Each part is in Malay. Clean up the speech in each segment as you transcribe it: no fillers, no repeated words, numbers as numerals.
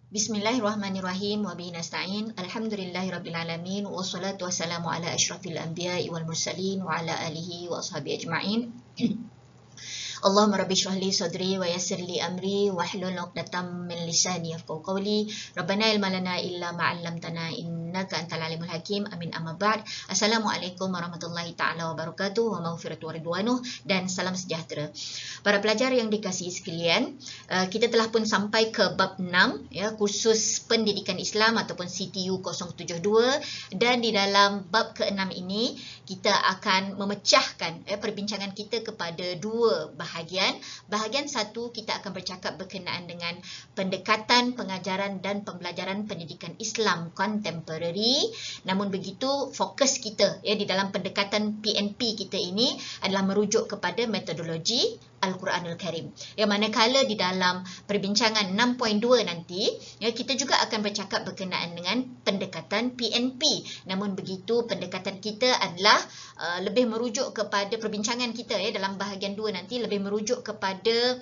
Bismillahirrahmanirrahim wa bihi nasta'in. Alhamdulillahirabbil alamin wassalatu wassalamu ala asyrafil anbiya'i wal mursalin wa ala alihi wa ashabihi ajma'in. Allahumma rabbi shrah li sadri wa yassir li amri wahlul 'uqdatam min lisani yafqahu qawli. Rabbana ilma lana illa ma 'allamtana innaka antal alimul hakim. Amin amma ba'd. Assalamualaikum warahmatullahi taala wabarakatuh wa maghfiratu wa ridwanuh dan salam sejahtera. Para pelajar yang dikasihi sekalian, kita telah pun sampai ke bab 6 ya, kursus pendidikan Islam ataupun CTU 072, dan di dalam bab ke-6 ini kita akan memecahkan perbincangan kita kepada dua bahagian. Bahagian satu, kita akan bercakap berkenaan dengan pendekatan pengajaran dan pembelajaran pendidikan Islam kontemporari. Namun begitu, fokus kita ya di dalam pendekatan PNP kita ini adalah merujuk kepada metodologi Al-Quranul Karim. Yang manakala di dalam perbincangan 6.2 nanti, ya, kita juga akan bercakap berkenaan dengan pendekatan PNP. Namun begitu, pendekatan kita adalah lebih merujuk kepada perbincangan kita ya dalam bahagian 2 nanti, lebih merujuk kepada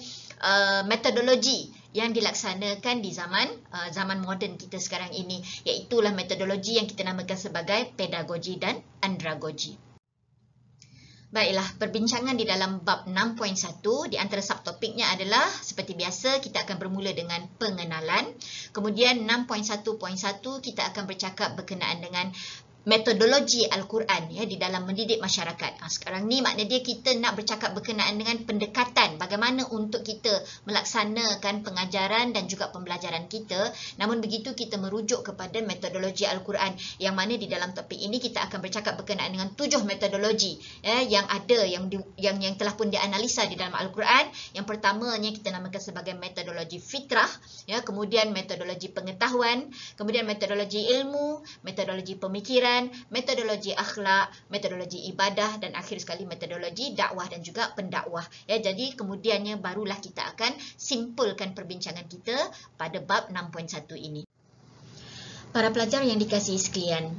metodologi yang dilaksanakan di zaman moden kita sekarang ini, iaitulah metodologi yang kita namakan sebagai pedagogi dan andragogi. Baiklah, perbincangan di dalam bab 6.1 di antara subtopiknya adalah seperti biasa kita akan bermula dengan pengenalan. Kemudian 6.1.1 kita akan bercakap berkenaan dengan metodologi Al-Quran ya di dalam mendidik masyarakat. Sekarang ni makna dia kita nak bercakap berkenaan dengan pendekatan bagaimana untuk kita melaksanakan pengajaran dan juga pembelajaran kita. Namun begitu kita merujuk kepada metodologi Al-Quran, yang mana di dalam topik ini kita akan bercakap berkenaan dengan 7 metodologi ya, yang ada yang telah pun dianalisa di dalam Al-Quran. Yang pertamanya kita namakan sebagai metodologi fitrah ya, kemudian metodologi pengetahuan, kemudian metodologi ilmu, metodologi pemikiran, metodologi akhlak, metodologi ibadah, dan akhir sekali metodologi dakwah dan juga pendakwah. Ya, jadi kemudiannya barulah kita akan simpulkan perbincangan kita pada bab 6.1 ini. Para pelajar yang dikasihi sekalian,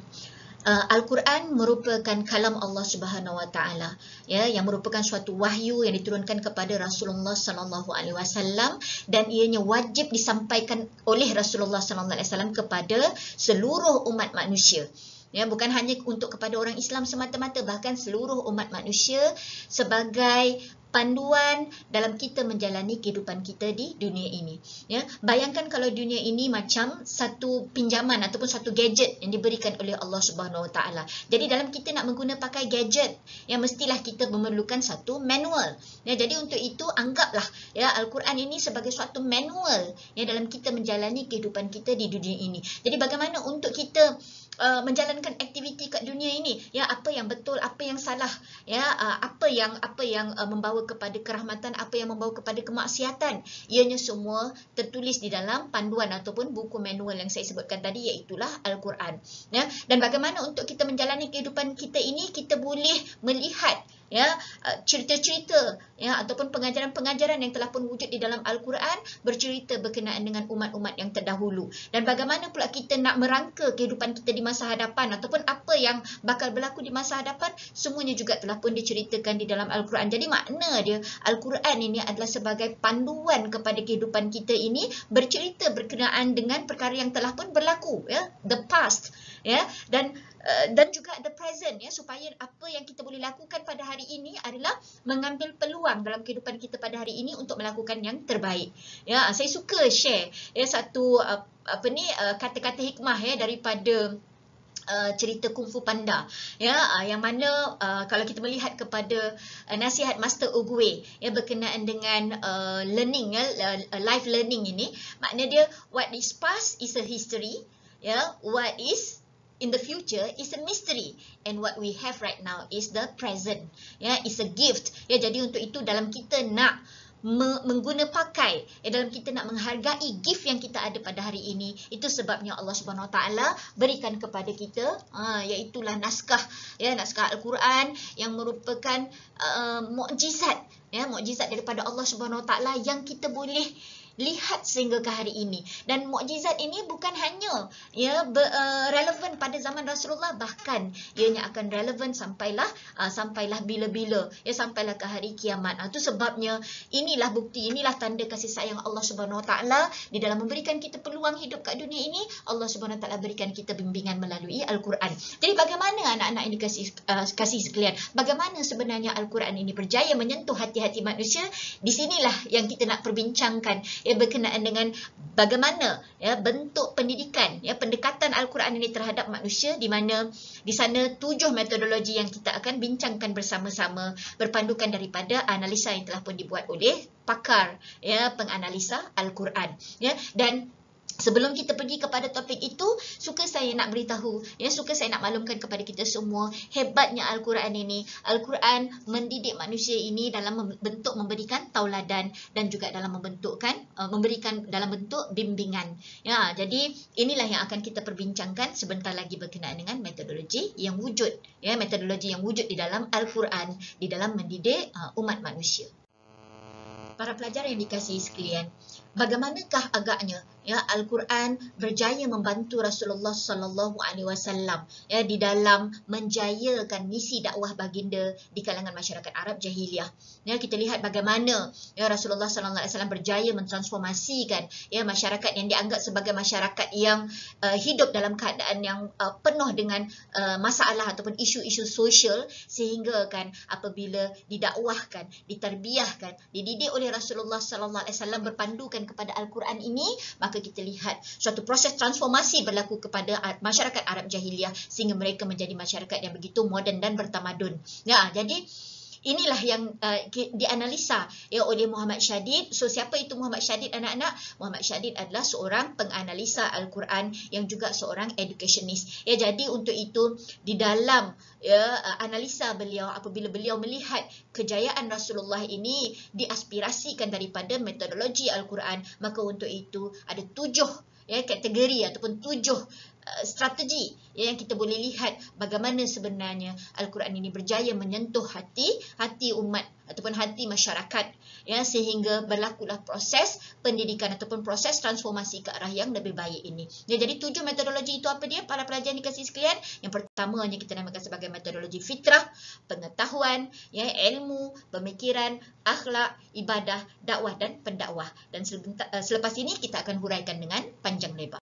Al-Quran merupakan kalam Allah Subhanahu Wa Taala ya, yang merupakan suatu wahyu yang diturunkan kepada Rasulullah Sallallahu Alaihi Wasallam, dan ianya wajib disampaikan oleh Rasulullah Sallallahu Alaihi Wasallam kepada seluruh umat manusia. Ya, bukan hanya untuk kepada orang Islam semata-mata, bahkan seluruh umat manusia sebagai panduan dalam kita menjalani kehidupan kita di dunia ini. Ya, bayangkan kalau dunia ini macam satu pinjaman ataupun satu gadget yang diberikan oleh Allah Subhanahu Wa Taala. Jadi dalam kita nak mengguna pakai gadget, ya mestilah kita memerlukan satu manual. Ya, jadi untuk itu anggaplah ya Al-Quran ini sebagai suatu manual ya dalam kita menjalani kehidupan kita di dunia ini. Jadi bagaimana untuk kita menjalankan aktiviti kat dunia ini, ya apa yang betul, apa yang salah, ya apa yang membawa kepada kerahmatan, apa yang membawa kepada kemaksiatan, ianya semua tertulis di dalam panduan ataupun buku manual yang saya sebutkan tadi, iaitulah Al-Quran. Ya, dan bagaimana untuk kita menjalani kehidupan kita ini, kita boleh melihat ya cerita-cerita ya ataupun pengajaran-pengajaran yang telah pun wujud di dalam Al-Quran bercerita berkenaan dengan umat-umat yang terdahulu, dan bagaimana pula kita nak merangka kehidupan kita di masa hadapan ataupun apa yang bakal berlaku di masa hadapan, semuanya juga telah pun diceritakan di dalam Al-Quran. Jadi makna dia Al-Quran ini adalah sebagai panduan kepada kehidupan kita ini, bercerita berkenaan dengan perkara yang telah pun berlaku ya, the past ya, dan juga the present ya, supaya apa yang kita boleh lakukan pada hari ini adalah mengambil peluang dalam kehidupan kita pada hari ini untuk melakukan yang terbaik. Ya, saya suka share ya satu kata-kata hikmah ya daripada cerita Kung Fu Panda ya, yang mana kalau kita melihat kepada nasihat Master Oogway ya berkenaan dengan learning ya, life learning ini, makna dia what is past is a history ya, what is in the future is a mystery, and what we have right now is the present ya, is a gift ya. Jadi untuk itu dalam kita nak mengguna pakai dalam kita nak menghargai gift yang kita ada pada hari ini, itu sebabnya Allah Subhanahu Wa Taala berikan kepada kita iaitulah naskah Al-Quran yang merupakan mukjizat ya, mukjizat daripada Allah Subhanahu Wa Taala yang kita boleh lihat sehingga ke hari ini. Dan mukjizat ini bukan hanya relevan pada zaman Rasulullah, bahkan ianya akan relevan sampailah bila-bila, sampailah ke hari kiamat. Itu sebabnya inilah bukti, inilah tanda kasih sayang Allah Subhanahu Wa Taala di dalam memberikan kita peluang hidup kat dunia ini. Allah Subhanahu Wa Taala berikan kita bimbingan melalui Al-Quran. Jadi bagaimana anak-anak ini kasih sekalian, bagaimana sebenarnya Al-Quran ini berjaya menyentuh hati-hati manusia? Di sinilah yang kita nak perbincangkan, berkenaan dengan bagaimana bentuk pendidikan, pendekatan Al-Quran ini terhadap manusia, di mana di sana 7 metodologi yang kita akan bincangkan bersama-sama, berpandukan daripada analisa yang telah pun dibuat oleh pakar penganalisa Al-Quran. Dan sebelum kita pergi kepada topik itu, suka saya nak beritahu, suka saya nak maklumkan kepada kita semua, hebatnya Al-Quran ini. Al-Quran mendidik manusia ini dalam bentuk memberikan tauladan dan juga dalam memberikan dalam bentuk bimbingan. Jadi inilah yang akan kita perbincangkan sebentar lagi berkenaan dengan metodologi yang wujud, metodologi yang wujud di dalam Al-Quran di dalam mendidik umat manusia. Para pelajar yang dikasihi sekalian, bagaimanakah agaknya Al-Quran berjaya membantu Rasulullah sallallahu alaihi wasallam di dalam menjayakan misi dakwah baginda di kalangan masyarakat Arab jahiliyah. Kita lihat bagaimana Rasulullah sallallahu alaihi wasallam berjaya mentransformasikan masyarakat yang dianggap sebagai masyarakat yang hidup dalam keadaan yang penuh dengan masalah ataupun isu-isu sosial, sehingga kan apabila didakwahkan, ditarbiyahkan, dididik oleh Rasulullah sallallahu alaihi wasallam berpandukan kepada Al-Quran ini, maka kita lihat suatu proses transformasi berlaku kepada masyarakat Arab jahiliyah sehingga mereka menjadi masyarakat yang begitu moden dan bertamadun. Jadi inilah yang dianalisa oleh Muhammad Syadid. So siapa itu Muhammad Syadid, anak-anak? Muhammad Syadid adalah seorang penganalisa Al-Quran yang juga seorang educationist. Jadi untuk itu di dalam analisa beliau, apabila beliau melihat kejayaan Rasulullah ini diaspirasikan daripada metodologi Al-Quran, maka untuk itu ada 7 kategori ataupun 7 strategi yang kita boleh lihat bagaimana sebenarnya Al-Quran ini berjaya menyentuh hati umat ataupun hati masyarakat, sehingga berlakulah proses pendidikan ataupun proses transformasi ke arah yang lebih baik ini. Jadi 7 metodologi itu apa dia, para pelajar yang dikasihi sekalian? Yang pertamanya kita namakan sebagai metodologi fitrah, pengetahuan, ilmu, pemikiran, akhlak, ibadah, dakwah dan pendakwah. Dan selepas ini kita akan huraikan dengan panjang lebar.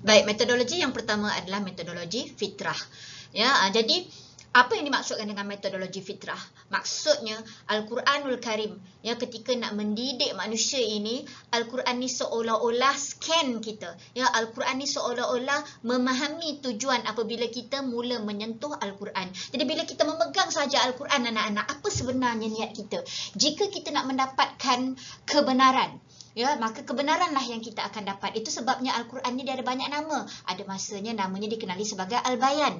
Baik, metodologi yang pertama adalah metodologi fitrah. Jadi apa yang dimaksudkan dengan metodologi fitrah? Maksudnya Al-Quranul Karim, ketika nak mendidik manusia ini, Al-Quran ni seolah-olah scan kita. Al-Quran ni seolah-olah memahami tujuan apabila kita mula menyentuh Al-Quran. Jadi bila kita memegang saja Al-Quran, anak-anak, apa sebenarnya niat kita? Jika kita nak mendapatkan kebenaran, maka kebenaranlah yang kita akan dapat. Itu sebabnya Al-Quran ni dia ada banyak nama. Ada masanya namanya dikenali sebagai Al-Bayan.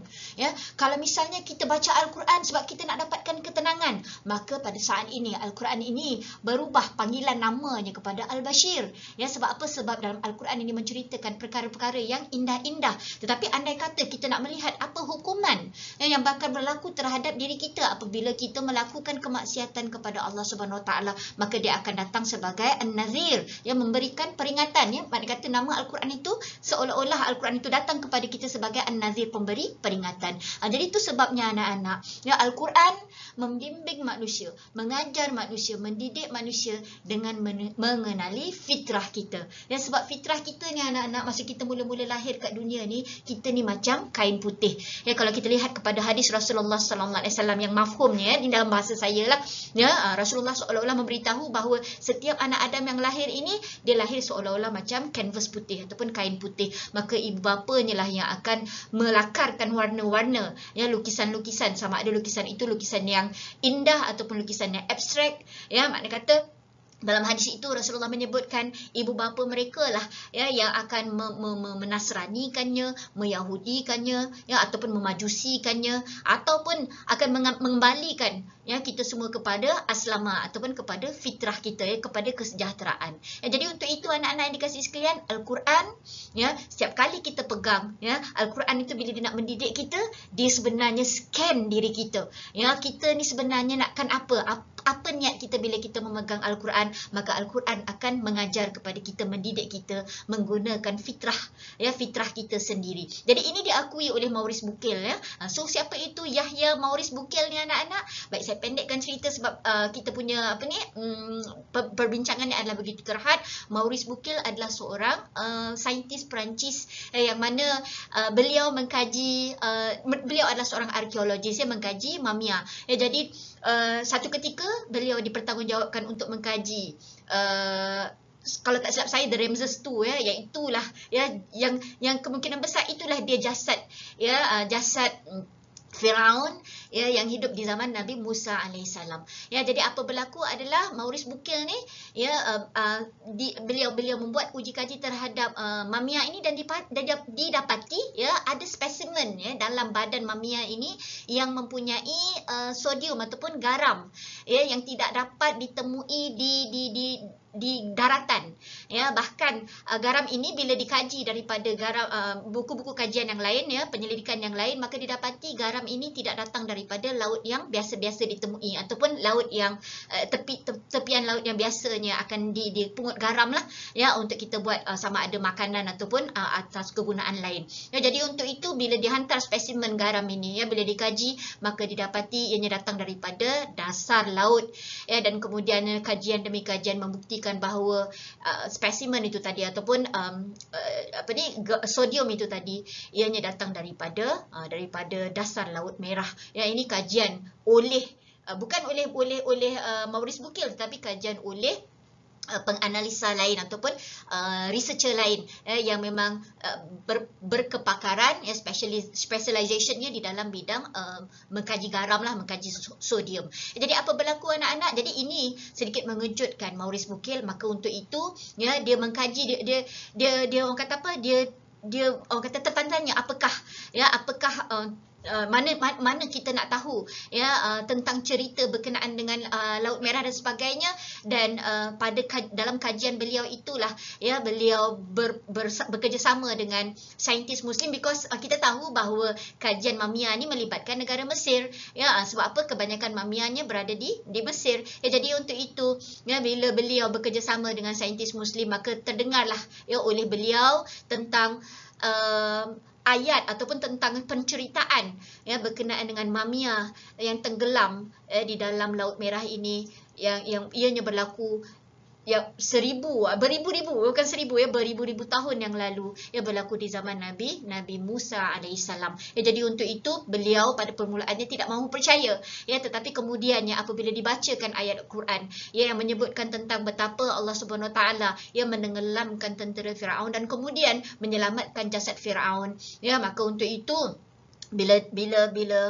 Kalau misalnya kita baca Al-Quran sebab kita nak dapatkan ketenangan, maka pada saat ini Al-Quran ini berubah panggilan namanya kepada Al-Bashir. Sebab apa? Sebab dalam Al-Quran ini menceritakan perkara-perkara yang indah-indah. Tetapi andai kata kita nak melihat apa hukuman yang bakal berlaku terhadap diri kita apabila kita melakukan kemaksiatan kepada Allah Subhanahu Wa Taala, maka dia akan datang sebagai An-Nazir, yang memberikan peringatan. Maknanya kata nama Al-Quran itu seolah-olah Al-Quran itu datang kepada kita sebagai An-Nazir, pemberi peringatan. Jadi itu sebabnya anak-anak, Al-Quran membimbing manusia, mengajar manusia, mendidik manusia dengan mengenali fitrah kita. Sebab fitrah kita ni anak-anak, masa kita mula-mula lahir kat dunia ni, kita ni macam kain putih. Kalau kita lihat kepada hadis Rasulullah sallallahu alaihi wasallam yang mafhumnya di dalam bahasa saya lah, Rasulullah seolah-olah memberitahu bahawa setiap anak Adam yang lahir ini, dia lahir seolah-olah macam kanvas putih ataupun kain putih. Maka ibu bapanya lah yang akan melakarkan warna-warna, lukisan-lukisan, sama ada lukisan itu lukisan yang indah ataupun lukisan yang abstrak. Maknanya kata dalam hadis itu Rasulullah menyebutkan ibu bapa mereka lah yang akan menasranikannya, meyahudikannya, ataupun memajusikannya, ataupun akan mengembalikan kita semua kepada aslama ataupun kepada fitrah kita, kepada kesejahteraan. Jadi untuk itu anak-anak yang dikasihi sekalian, Al-Quran setiap kali kita pegang Al-Quran itu, bila dia nak mendidik kita, dia sebenarnya scan diri kita. Kita ni sebenarnya nakkan apa apa niat kita bila kita memegang Al-Quran, maka Al-Quran akan mengajar kepada kita, mendidik kita menggunakan fitrah, ya, fitrah kita sendiri. Jadi ini diakui oleh Maurice Bucaille, ya. So siapa itu Yahya Maurice Bucaille ni anak-anak? Baik, saya pendekkan cerita sebab kita punya perbincangan ni adalah begitu terhad. Maurice Bucaille adalah seorang saintis Perancis yang mana beliau mengkaji, beliau adalah seorang arkeologis yang mengkaji mamia. Jadi satu ketika beliau dipertanggungjawabkan untuk mengkaji kalau tak silap saya The Ramses II, ya, iaitulah ya yang kemungkinan besar itulah dia jasad, ya, jasad Firaun, ya, yang hidup di zaman Nabi Musa alaihissalam. Ya, jadi apa berlaku adalah Maurice Bucaille ni, ya, beliau membuat uji kaji terhadap mamia ini dan didapati, ya, ada spesimen, ya, dalam badan mamia ini yang mempunyai sodium ataupun garam, ya, yang tidak dapat ditemui di daratan, ya. Bahkan garam ini bila dikaji daripada garam buku-buku kajian yang lain, ya, penyelidikan yang lain, maka didapati garam ini tidak datang daripada laut yang biasa-biasa ditemui ataupun laut yang tepian laut yang biasanya akan dipungut garam lah, ya, untuk kita buat sama ada makanan ataupun atas kegunaan lain. Ya, jadi untuk itu bila dihantar spesimen garam ini, ya, bila dikaji maka didapati ianya datang daripada dasar laut, ya, dan kemudian kajian demi kajian membuktikan bahawa spesimen itu tadi ataupun sodium itu tadi ianya datang daripada dasar Laut Merah. Ya, ini kajian oleh bukan oleh Maurice Bucaille, tetapi kajian oleh penganalisa lain ataupun researcher lain, yang memang berkepakaran, ya, specializationnya di dalam bidang mengkaji garam lah, mengkaji sodium. Jadi apa berlaku anak-anak? Jadi ini sedikit mengejutkan Maurice Bucaille. Maka untuk itu, ya, dia mengkaji, dia orang kata apa, dia orang kata tertanya apakah mana kita nak tahu, ya, tentang cerita berkenaan dengan Laut Merah dan sebagainya. Dan dalam kajian beliau itulah, ya, beliau bekerjasama dengan saintis Muslim, because kita tahu bahawa kajian mamia ni melibatkan negara Mesir, ya. Sebab apa? Kebanyakan mamianya berada di Mesir, ya. Jadi untuk itu, ya, bila beliau bekerjasama dengan saintis Muslim, maka terdengarlah, ya, oleh beliau tentang ayat ataupun tentang penceritaan, ya, berkenaan dengan mamia yang tenggelam di dalam Laut Merah ini, yang ianya berlaku, ya, beribu-ribu tahun yang lalu, ya, berlaku di zaman Nabi Musa alaihissalam. Ya, jadi untuk itu beliau pada permulaannya tidak mahu percaya, ya, tetapi kemudiannya apabila dibacakan ayat Al-Quran, ya, yang menyebutkan tentang betapa Allah Subhanahu Wa Taala, ya, menenggelamkan tentera Firaun dan kemudian menyelamatkan jasad Firaun, ya, maka untuk itu bila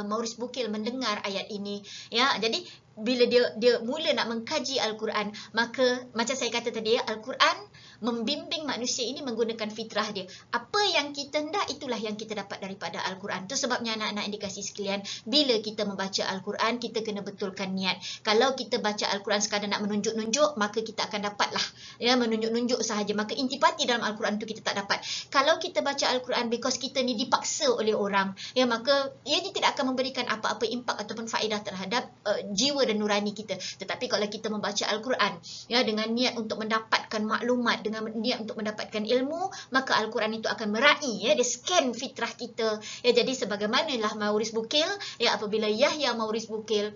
Maurice Bucaille mendengar ayat ini, ya, jadi bila dia mula nak mengkaji Al-Quran, maka macam saya kata tadi, ya, Al-Quran membimbing manusia ini menggunakan fitrah dia. Apa yang kita hendak, itulah yang kita dapat daripada Al-Quran. Itu sebabnya anak-anak yang dikasih sekalian, bila kita membaca Al-Quran, kita kena betulkan niat. Kalau kita baca Al-Quran sekadar nak menunjuk-nunjuk, maka kita akan dapatlah, ya, menunjuk-nunjuk sahaja. Maka intipati dalam Al-Quran itu kita tak dapat. Kalau kita baca Al-Quran because kita ni dipaksa oleh orang, ya, maka ianya tidak akan memberikan apa-apa impak ataupun faedah terhadap jiwa dan nurani kita. Tetapi kalau kita membaca Al-Quran, ya, dengan niat untuk mendapatkan maklumat, dengan niat untuk mendapatkan ilmu, maka Al-Quran itu akan meraih, ya, dia scan fitrah kita, ya. Jadi sebagaimanalah Maurice Bucaille, ya, apabila Yahya Maurice Bucaille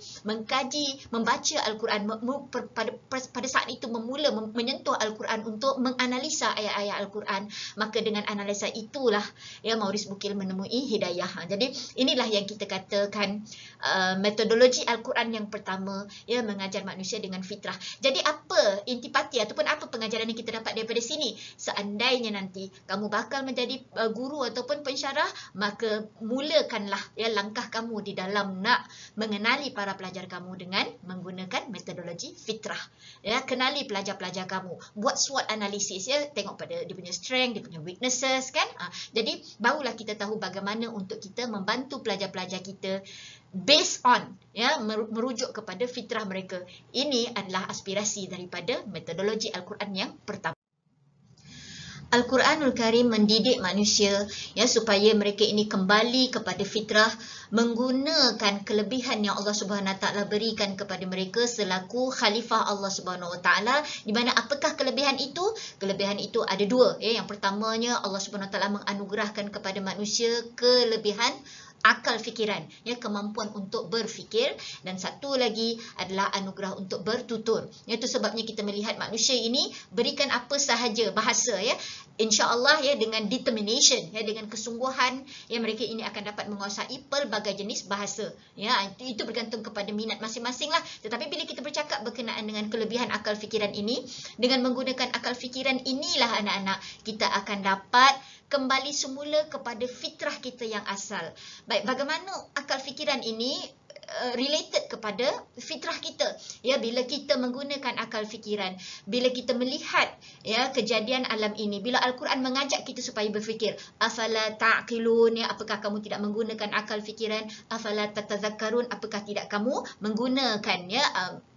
membaca Al-Quran, pada saat itu menyentuh Al-Quran untuk menganalisa ayat-ayat Al-Quran, maka dengan analisa itulah, ya, Maurice Bucaille menemui hidayah. Jadi inilah yang kita katakan metodologi Al-Quran yang pertama, ya, mengajar manusia dengan fitrah. Jadi apa intipati ataupun apa pengajaran yang kita dapat daripada sini? Seandainya nanti kamu bakal menjadi guru ataupun pensyarah, maka mulakanlah, ya, langkah kamu di dalam nak mengenali para pelajar kamu dengan menggunakan metodologi fitrah. Ya, kenali pelajar-pelajar kamu, buat SWOT analisis, ya, tengok pada dia punya strength, dia punya weaknesses, kan. Jadi barulah kita tahu bagaimana untuk kita membantu pelajar-pelajar kita based on, ya, merujuk kepada fitrah mereka. Ini adalah aspirasi daripada metodologi Al-Quran yang pertama. Al-Quranul Karim mendidik manusia ya supaya mereka ini kembali kepada fitrah, menggunakan kelebihan yang Allah Subhanahu Wa Taala berikan kepada mereka selaku khalifah Allah Subhanahu Wa Taala. Di mana apakah kelebihan itu? Kelebihan itu ada dua ya. Yang pertamanya, Allah Subhanahu Wa Taala menganugerahkan kepada manusia kelebihan akal fikiran, ya, kemampuan untuk berfikir, dan satu lagi adalah anugerah untuk bertutur. Itu sebabnya kita melihat manusia ini berikan apa sahaja bahasa ya, insya-Allah ya, dengan determination ya, dengan kesungguhan ya, mereka ini akan dapat menguasai pelbagai jenis bahasa ya. Itu bergantung kepada minat masing-masing lah. Tetapi bila kita bercakap berkenaan dengan kelebihan akal fikiran ini, dengan menggunakan akal fikiran inilah anak-anak kita akan dapat kembali semula kepada fitrah kita yang asal. Baik, bagaimana akal fikiran ini related kepada fitrah kita ya? Bila kita menggunakan akal fikiran, bila kita melihat ya kejadian alam ini, bila Al-Quran mengajak kita supaya berfikir, afala ta'qilun ya, apakah kamu tidak menggunakan akal fikiran? Afala tatazakkarun, apakah tidak kamu menggunakan ya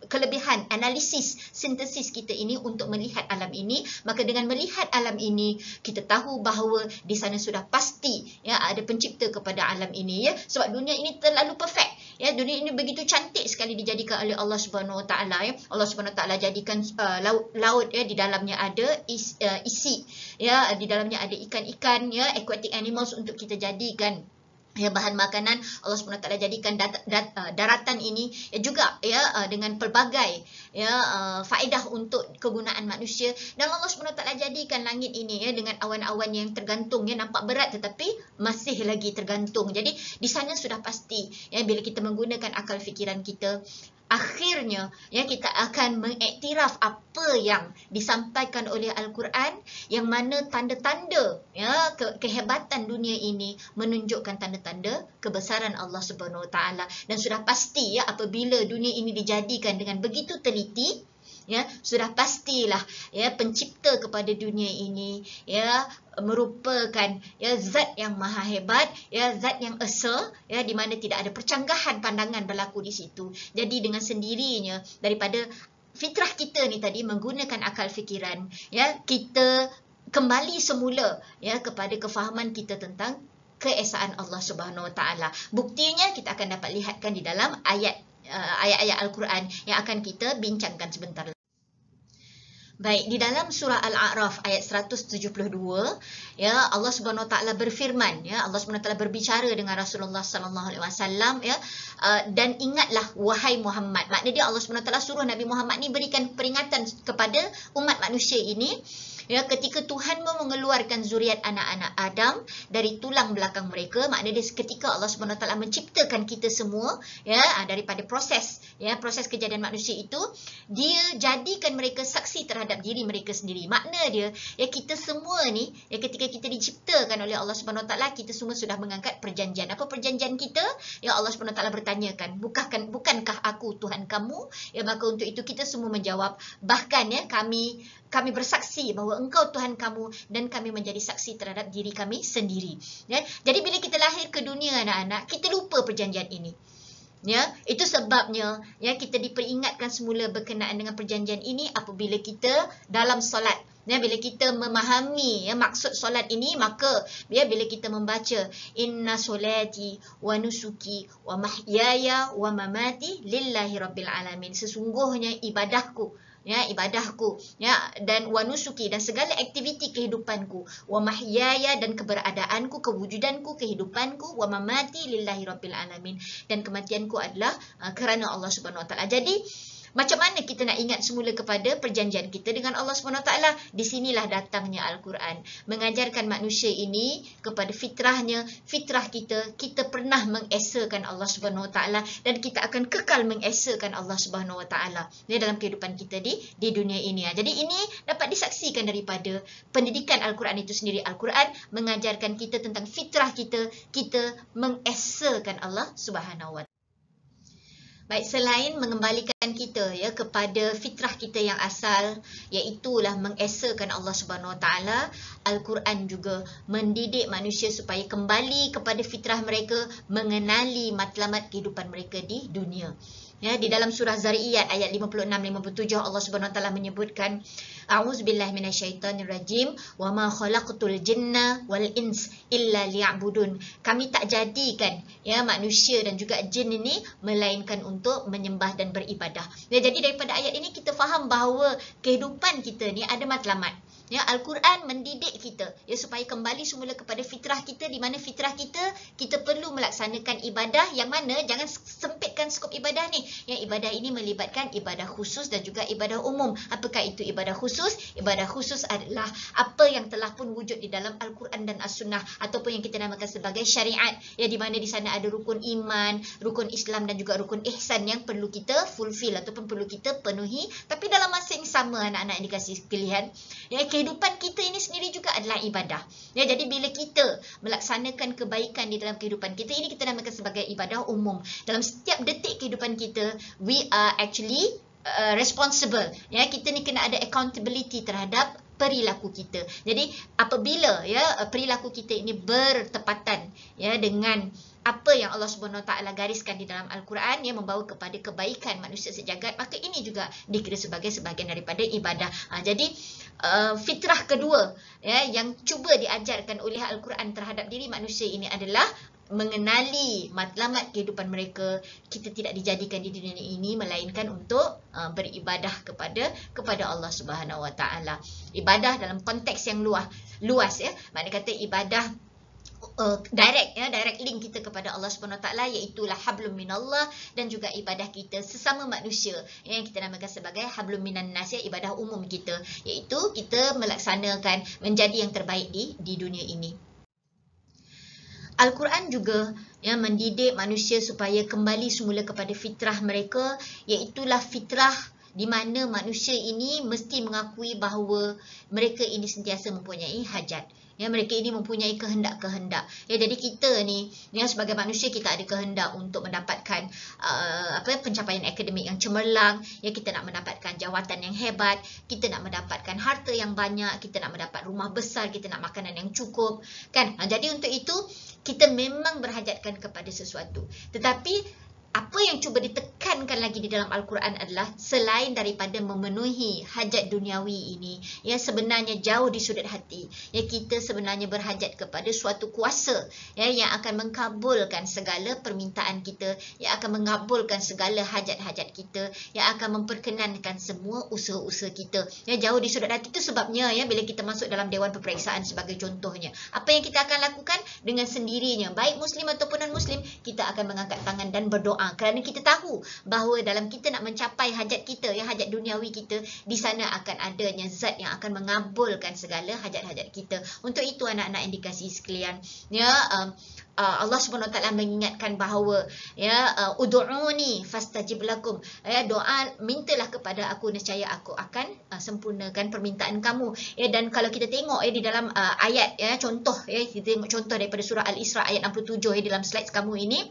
kelebihan analisis, sintesis kita ini untuk melihat alam ini? Maka dengan melihat alam ini, kita tahu bahawa di sana sudah pasti ya ada pencipta kepada alam ini ya. Sebab dunia ini terlalu perfect ya, dunia ini begitu cantik sekali dijadikan oleh Allah Subhanahu Wa Taala ya. Allah Subhanahu Wa Taala jadikan laut ya, di dalamnya ada isi ya, di dalamnya ada ikan-ikan ya, aquatic animals untuk kita jadikan ya bahan makanan. Allah SWT jadikan daratan ini ya juga ya dengan pelbagai ya faedah untuk kegunaan manusia. Dan Allah SWT jadikan langit ini ya dengan awan-awan yang tergantung ya, nampak berat tetapi masih lagi tergantung. Jadi di sana sudah pasti ya, bila kita menggunakan akal fikiran kita, akhirnya ya kita akan mengiktiraf apa yang disampaikan oleh Al-Quran, yang mana tanda-tanda ya kehebatan dunia ini menunjukkan tanda-tanda kebesaran Allah Subhanahu Wa Taala. Dan sudah pasti ya, apabila dunia ini dijadikan dengan begitu teliti ya, sudah pastilah ya pencipta kepada dunia ini ya merupakan ya zat yang maha hebat ya, zat yang esa ya, di mana tidak ada percanggahan pandangan berlaku di situ. Jadi dengan sendirinya daripada fitrah kita ni tadi menggunakan akal fikiran ya, kita kembali semula ya kepada kefahaman kita tentang keesaan Allah Subhanahu Wa Taala. Buktinya kita akan dapat lihatkan di dalam ayat-ayat Al-Quran yang akan kita bincangkan sebentar. Baik, di dalam surah Al-A'raf ayat 172 ya, Allah Subhanahu Wa Taala berfirman ya, Allah Subhanahu Wa Taala berbicara dengan Rasulullah sallallahu alaihi wasallam ya, dan ingatlah wahai Muhammad. Maknanya dia, Allah Subhanahu Wa Taala suruh Nabi Muhammad ni berikan peringatan kepada umat manusia ini ya, ketika Tuhanmu mengeluarkan zuriat anak-anak Adam dari tulang belakang mereka. Maknanya dia ketika Allah Subhanahu Wa Taala menciptakan kita semua ya, daripada proses kejadian manusia itu, dia jadikan mereka saksi terhadap diri mereka sendiri. Makna dia ya, kita semua ni ya, ketika kita diciptakan oleh Allah Subhanahu Wa Taala, kita semua sudah mengangkat perjanjian. Apa perjanjian kita? Ya, Allah Subhanahu Wa Taala bertanyakan, bukankah aku Tuhan kamu? Ya, maka untuk itu kita semua menjawab, bahkan ya kami bersaksi bahawa engkau Tuhan kamu, dan kami menjadi saksi terhadap diri kami sendiri ya. Jadi bila kita lahir ke dunia anak-anak, kita lupa perjanjian ini ya. Itu sebabnya ya kita diperingatkan semula berkenaan dengan perjanjian ini apabila kita dalam solat ya. Bila kita memahami ya maksud solat ini, maka ya bila kita membaca inna solati wa nusuki wa mahyaya wa mamati lillahi rabbil alamin, sesungguhnya ibadahku ya, dan wanusuki, dan segala aktiviti kehidupanku, wa mahyaya, dan keberadaanku, kewujudanku, kehidupanku, wa mamati lillahi rabbil alamin, dan kematianku adalah kerana Allah Subhanahu Wa Taala. Jadi macam mana kita nak ingat semula kepada perjanjian kita dengan Allah Subhanahu Wa Taala? Di sinilah datangnya Al-Quran, mengajarkan manusia ini kepada fitrahnya. Fitrah kita pernah mengesakan Allah Subhanahu Wa Taala, dan kita akan kekal mengesakan Allah Subhanahu Wa Taala dalam kehidupan kita di dunia ini. Jadi ini dapat disaksikan daripada pendidikan Al-Quran itu sendiri. Al-Quran mengajarkan kita tentang fitrah kita mengesakan Allah Subhanahu Wa Taala. Baik, selain mengembalikan kita ya kepada fitrah kita yang asal, iaitulah mengesakan Allah Subhanahu Wa Taala, Al-Quran juga mendidik manusia supaya kembali kepada fitrah mereka, mengenali matlamat kehidupan mereka di dunia. Ya, di dalam surah Zariyat ayat 56-57 Allah Subhanahu Wa Taala menyebutkan, A'udzubillahi minasyaitonirrajim, wa ma khalaqtul jinna wal ins illa liya'budun. Kami tak jadikan ya manusia dan juga jin ini melainkan untuk menyembah dan beribadah. Ya, jadi daripada ayat ini kita faham bahawa kehidupan kita ni ada matlamat. Ya, Al-Quran mendidik kita ya supaya kembali semula kepada fitrah kita, di mana fitrah kita perlu melaksanakan ibadah yang mana jangan sempitkan skop ibadah ni. Ya, ibadah ini melibatkan ibadah khusus dan juga ibadah umum. Apakah itu ibadah khusus? Ibadah khusus adalah apa yang telah pun wujud di dalam Al-Quran dan As-Sunnah ataupun yang kita namakan sebagai syariat. Ya, di mana di sana ada rukun iman, rukun Islam dan juga rukun ihsan yang perlu kita fulfill ataupun perlu kita penuhi. Tapi dalam masa yang sama anak-anak yang dikasih pilihan, ya, kehidupan kita ini sendiri juga adalah ibadah. Ya, jadi bila kita melaksanakan kebaikan di dalam kehidupan kita, ini kita namakan sebagai ibadah umum. Dalam setiap detik kehidupan kita, we are actually responsible. Ya, kita ni kena ada accountability terhadap perilaku kita. Jadi apabila ya perilaku kita ini bertepatan ya dengan apa yang Allah Subhanahu Wa Taala gariskan di dalam Al-Quran yang membawa kepada kebaikan manusia sejagat, maka ini juga dikira sebagai sebahagian daripada ibadah. Jadi fitrah kedua ya yang cuba diajarkan oleh Al-Quran terhadap diri manusia ini adalah mengenali matlamat kehidupan mereka. Kita tidak dijadikan di dunia ini melainkan untuk beribadah kepada Allah Subhanahu Wa Taala. Ibadah dalam konteks yang luas ya. Maknanya kata ibadah direct link kita kepada Allah Subhanahu Wa Taala, iaitu hablum minallah, dan juga ibadah kita sesama manusia yang kita namakan sebagai hablum minan nas, ya, ibadah umum kita, iaitu kita melaksanakan menjadi yang terbaik di dunia ini. Al-Quran juga yang mendidik manusia supaya kembali semula kepada fitrah mereka, iaitulah fitrah di mana manusia ini mesti mengakui bahawa mereka ini sentiasa mempunyai hajat. Ya, mereka ini mempunyai kehendak-kehendak. Ya, jadi kita ni ya sebagai manusia kita ada kehendak untuk mendapatkan pencapaian akademik yang cemerlang, ya, kita nak mendapatkan jawatan yang hebat, kita nak mendapatkan harta yang banyak, kita nak mendapat rumah besar, kita nak makanan yang cukup, kan? Jadi untuk itu kita memang berhajatkan kepada sesuatu. Tetapi apa yang cuba ditekankan lagi di dalam Al-Quran adalah selain daripada memenuhi hajat duniawi ini, ya, sebenarnya jauh di sudut hati, ya, kita sebenarnya berhajat kepada suatu kuasa, ya, yang akan mengabulkan segala permintaan kita, yang akan mengabulkan segala hajat-hajat kita, yang akan memperkenankan semua usaha-usaha kita. Ya, jauh di sudut hati itu sebabnya ya bila kita masuk dalam Dewan Peperiksaan sebagai contohnya, apa yang kita akan lakukan dengan sendirinya, baik Muslim ataupun non-Muslim, kita akan mengangkat tangan dan berdoa. Kerana kita tahu bahawa dalam kita nak mencapai hajat kita, ya, hajat duniawi kita, di sana akan adanya zat yang akan mengabulkan segala hajat-hajat kita. Untuk itu anak-anak yang dikasihi sekalian, ya, Allah Subhanahu Wa Taala mengingatkan bahawa ya ud'uni fastajib lakum, ya, doa, mintalah kepada aku, nescaya aku akan sempurnakan permintaan kamu. Ya, dan kalau kita tengok di dalam ayat, ya, contoh, ya, kita tengok contoh daripada surah Al-Isra ayat 67 di dalam slide kamu ini.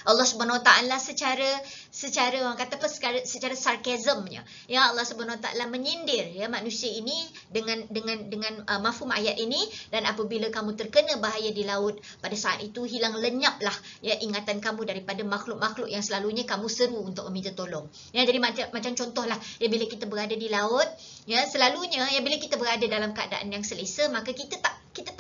Allah Subhanahu Wa Taala secara orang kata apa, secara sarkazmnya, ya, Allah Subhanahu Wa Taala menyindir ya manusia ini dengan mafhum ayat ini. Dan apabila kamu terkena bahaya di laut, pada saat itu hilang lenyaplah ya ingatan kamu daripada makhluk-makhluk yang selalunya kamu seru untuk meminta tolong. Ya, jadi macam contohlah ya, bila kita berada di laut, ya, selalunya ya bila kita berada dalam keadaan yang selesa, maka kita tak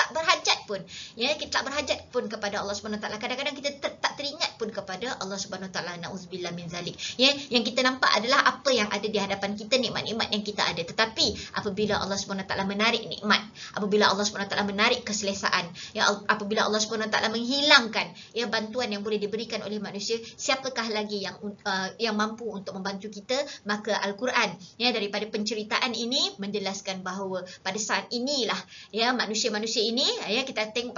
berhajat pun, ya, kita tak berhajat pun kepada Allah Subhanahu Wa Taala. Kadang-kadang kita tak teringat pun kepada Allah Subhanahu Wa Taala. Nauzubillah min zalik. Ya, yang kita nampak adalah apa yang ada di hadapan kita, nikmat-nikmat yang kita ada. Tetapi apabila Allah Subhanahu Wa Taala menarik nikmat, apabila Allah Subhanahu Wa Taala menarik keselesaan, ya, apabila Allah Subhanahu Wa Taala menghilangkan ya bantuan yang boleh diberikan oleh manusia, siapakah lagi yang mampu untuk membantu kita? Maka Al-Quran ya daripada penceritaan ini menjelaskan bahawa pada saat inilah ya manusia-manusia ini, ya, kita tengok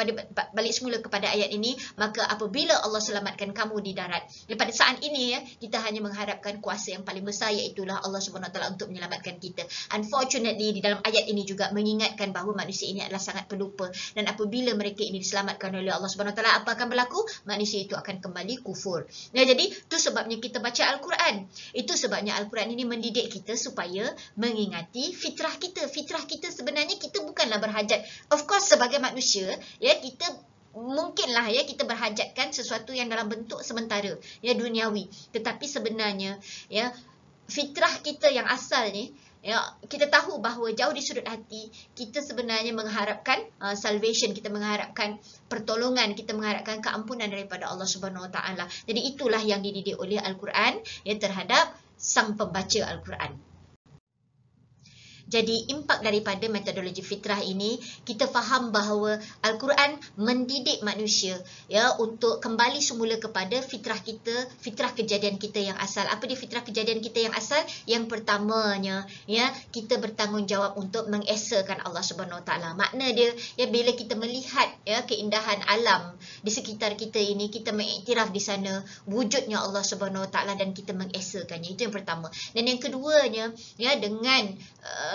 balik semula kepada ayat ini, maka apabila Allah selamatkan kamu di darat, ya, pada saat ini ya kita hanya mengharapkan kuasa yang paling besar, iaitulah Allah Subhanahu Wa Taala untuk menyelamatkan kita. Unfortunately di dalam ayat ini juga mengingatkan bahawa manusia ini adalah sangat pelupa, dan apabila mereka ini diselamatkan oleh Allah Subhanahu Wa Taala, apa akan berlaku? Manusia itu akan kembali kufur. Ya, jadi itu sebabnya kita baca Al-Quran. Itu sebabnya Al-Quran ini mendidik kita supaya mengingati fitrah kita. Fitrah kita sebenarnya kita bukanlah berhajat. Of course sebagai manusia, ya, kita mungkinlah ya kita berhajatkan sesuatu yang dalam bentuk sementara, ya duniawi. Tetapi sebenarnya ya fitrah kita yang asal ni, ya kita tahu bahawa jauh di sudut hati kita sebenarnya mengharapkan salvation, kita mengharapkan pertolongan, kita mengharapkan keampunan daripada Allah Subhanahu Wa Taala. Jadi itulah yang dididik oleh Al-Quran ya terhadap sang pembaca Al-Quran. Jadi impak daripada metodologi fitrah ini, kita faham bahawa Al-Quran mendidik manusia ya untuk kembali semula kepada fitrah kita, fitrah kejadian kita yang asal. Apa dia fitrah kejadian kita yang asal? Yang pertamanya ya, kita bertanggungjawab untuk mengesakan Allah Subhanahu Wa Taala. Makna dia ya bila kita melihat ya keindahan alam di sekitar kita ini, kita mengiktiraf di sana wujudnya Allah Subhanahu Wa Taala dan kita mengesakannya. Itu yang pertama. Dan yang keduanya ya, dengan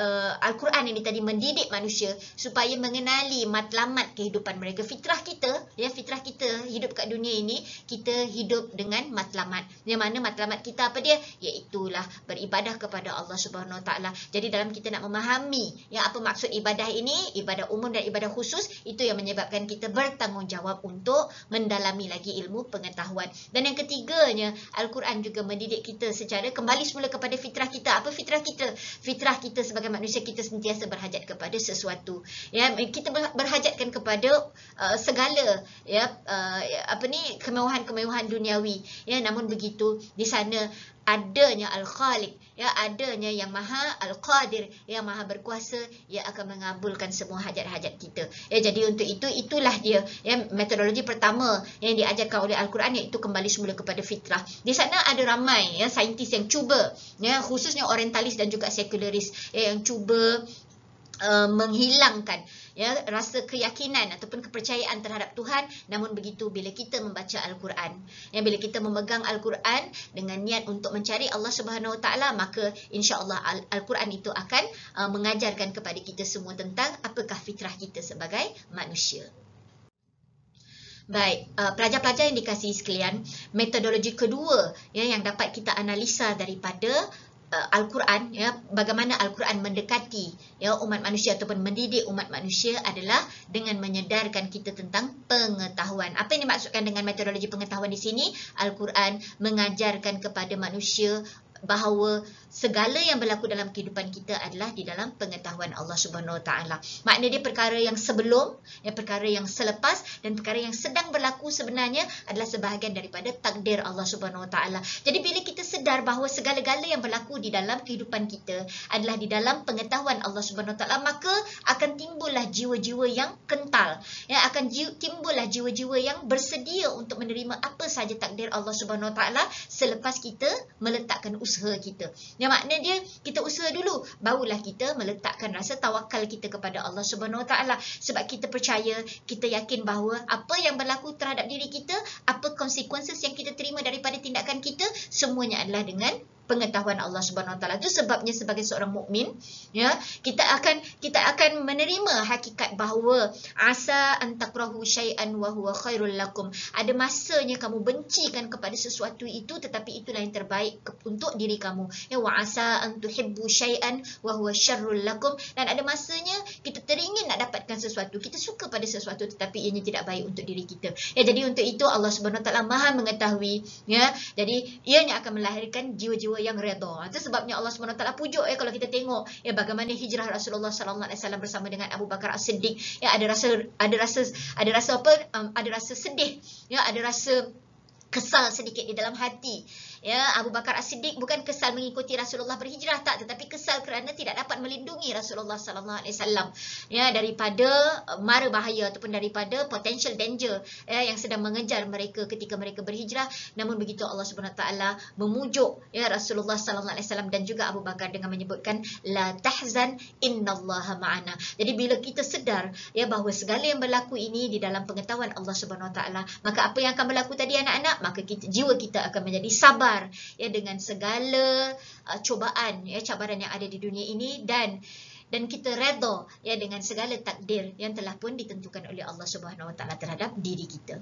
Al-Quran ini tadi mendidik manusia supaya mengenali matlamat kehidupan mereka. Fitrah kita, ya fitrah kita hidup kat dunia ini, kita hidup dengan matlamat. Yang mana matlamat kita apa dia? Iaitulah beribadah kepada Allah Subhanahu Wa Taala. Jadi dalam kita nak memahami ya apa maksud ibadah ini, ibadah umum dan ibadah khusus, itu yang menyebabkan kita bertanggungjawab untuk mendalami lagi ilmu pengetahuan. Dan yang ketiganya, Al-Quran juga mendidik kita secara kembali semula kepada fitrah kita. Apa fitrah kita? Fitrah kita sebagai manusia, kita sentiasa berhajat kepada sesuatu. Ya, kita berhajatkan kepada segala ya kemewahan-kemewahan duniawi. Ya, namun begitu di sana adanya Al-Khaliq, ya adanya yang Maha Al-Qadir, yang Maha berkuasa, yang akan mengabulkan semua hajat-hajat kita. Ya, jadi untuk itu, itulah dia ya metodologi pertama yang diajarkan oleh Al-Quran, iaitu kembali semula kepada fitrah. Di sana ada ramai ya saintis yang cuba ya, khususnya orientalis dan juga sekularis ya, yang cuba menghilangkan ya rasa keyakinan ataupun kepercayaan terhadap Tuhan. Namun begitu, bila kita membaca Al-Quran, ya bila kita memegang Al-Quran dengan niat untuk mencari Allah Subhanahu Wa Taala, maka insya-Allah Al-Quran itu akan mengajarkan kepada kita semua tentang apakah fitrah kita sebagai manusia. Baik, pelajar-pelajar yang dikasihi sekalian, metodologi kedua ya yang dapat kita analisa daripada Al-Quran ya, bagaimana Al-Quran mendekati ya umat manusia ataupun mendidik umat manusia adalah dengan menyedarkan kita tentang pengetahuan. Apa yang dimaksudkan dengan metodologi pengetahuan di sini? Al-Quran mengajarkan kepada manusia bahawa segala yang berlaku dalam kehidupan kita adalah di dalam pengetahuan Allah Subhanahu Wa Taala. Makna dia perkara yang sebelum, ya perkara yang selepas dan perkara yang sedang berlaku sebenarnya adalah sebahagian daripada takdir Allah Subhanahu Wa Taala. Jadi bila kita sedar bahawa segala-gala yang berlaku di dalam kehidupan kita adalah di dalam pengetahuan Allah Subhanahu Wa Taala, maka akan timbullah jiwa-jiwa yang kental. Ya, akan timbullah jiwa-jiwa yang bersedia untuk menerima apa sahaja takdir Allah Subhanahu Wa Taala selepas kita meletakkan usaha kita. Yang makna dia, kita usaha dulu, barulah kita meletakkan rasa tawakal kita kepada Allah Subhanahu Wa Taala. Sebab kita percaya, kita yakin bahawa apa yang berlaku terhadap diri kita, apa consequences yang kita terima daripada tindakan kita, semuanya adalah dengan pengetahuan Allah Subhanahu Wa Taala. Itu sebabnya sebagai seorang mukmin ya, kita akan menerima hakikat bahawa asa an takrahu syai'an wa huwa khairul lakum. Ada masanya kamu bencikan kepada sesuatu itu, tetapi itulah yang terbaik untuk diri kamu. Ya, wa asa an tuhibbu syai'an wa huwa syarrul lakum. Dan ada masanya kita teringin nak dapatkan sesuatu, kita suka pada sesuatu, tetapi ianya tidak baik untuk diri kita. Ya, jadi untuk itu Allah Subhanahu Wa Taala Maha mengetahui ya. Jadi ianya akan melahirkan jiwa-jiwa yang redha. Itu sebabnya Allah SWT pujuk ya, kalau kita tengok ya bagaimana hijrah Rasulullah sallallahu alaihi wasallam bersama dengan Abu Bakar As-Siddiq ya, ada rasa sedih ya, ada rasa kesal sedikit di dalam hati. Ya, Abu Bakar As-Siddiq bukan kesal mengikuti Rasulullah berhijrah, tak, tetapi kesal kerana tidak dapat melindungi Rasulullah sallallahu alaihi wasallam ya daripada mara bahaya ataupun daripada potential danger ya yang sedang mengejar mereka ketika mereka berhijrah. Namun begitu Allah Subhanahu Wa Taala memujuk ya Rasulullah sallallahu alaihi wasallam dan juga Abu Bakar dengan menyebutkan la tahzan innallaha ma'ana. Jadi bila kita sedar ya bahawa segala yang berlaku ini di dalam pengetahuan Allah Subhanahu Wa Taala, maka apa yang akan berlaku tadi anak-anak, maka jiwa kita akan menjadi sabar ya dengan segala cobaan ya, cabaran yang ada di dunia ini, dan kita redha ya dengan segala takdir yang telah pun ditentukan oleh Allah Subhanahu Wa Taala terhadap diri kita.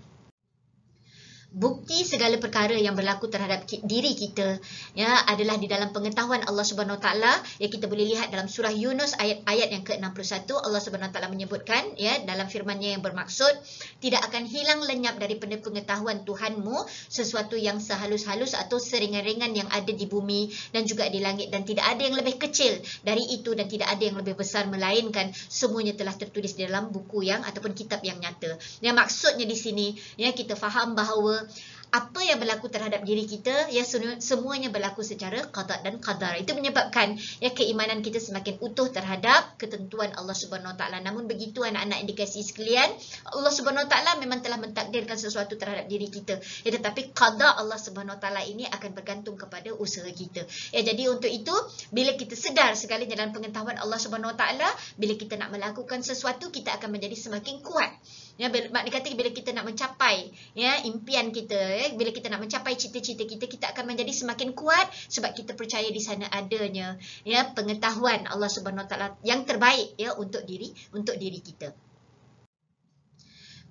bukti segala perkara yang berlaku terhadap diri kita ya adalah di dalam pengetahuan Allah Subhanahu Wa Taala. Ya, kita boleh lihat dalam surah Yunus ayat yang ke-61, Allah Subhanahu Wa Taala menyebutkan ya dalam firman-Nya yang bermaksud, tidak akan hilang lenyap daripada pengetahuan Tuhanmu sesuatu yang sehalus-halus atau seringan-ringan yang ada di bumi dan juga di langit, dan tidak ada yang lebih kecil dari itu dan tidak ada yang lebih besar melainkan semuanya telah tertulis di dalam buku yang ataupun kitab yang nyata. Yang maksudnya di sini ya, kita faham bahawa apa yang berlaku terhadap diri kita ya semuanya berlaku secara qada dan qadar. Itu menyebabkan ya keimanan kita semakin utuh terhadap ketentuan Allah Subhanahu Wa Taala. Namun begitu anak-anak yang dikasihi sekalian, Allah Subhanahu Wa Taala memang telah mentakdirkan sesuatu terhadap diri kita. Ya, tetapi qada Allah Subhanahu Wa Taala ini akan bergantung kepada usaha kita. Ya, jadi untuk itu bila kita sedar sekali dalam pengetahuan Allah Subhanahu Wa Taala, bila kita nak melakukan sesuatu kita akan menjadi semakin kuat. Ya, maknanya kata bila kita nak mencapai ya impian kita ya, bila kita nak mencapai cita-cita kita, kita akan menjadi semakin kuat sebab kita percaya di sana adanya ya pengetahuan Allah Subhanahu Wa Taala yang terbaik ya untuk diri kita.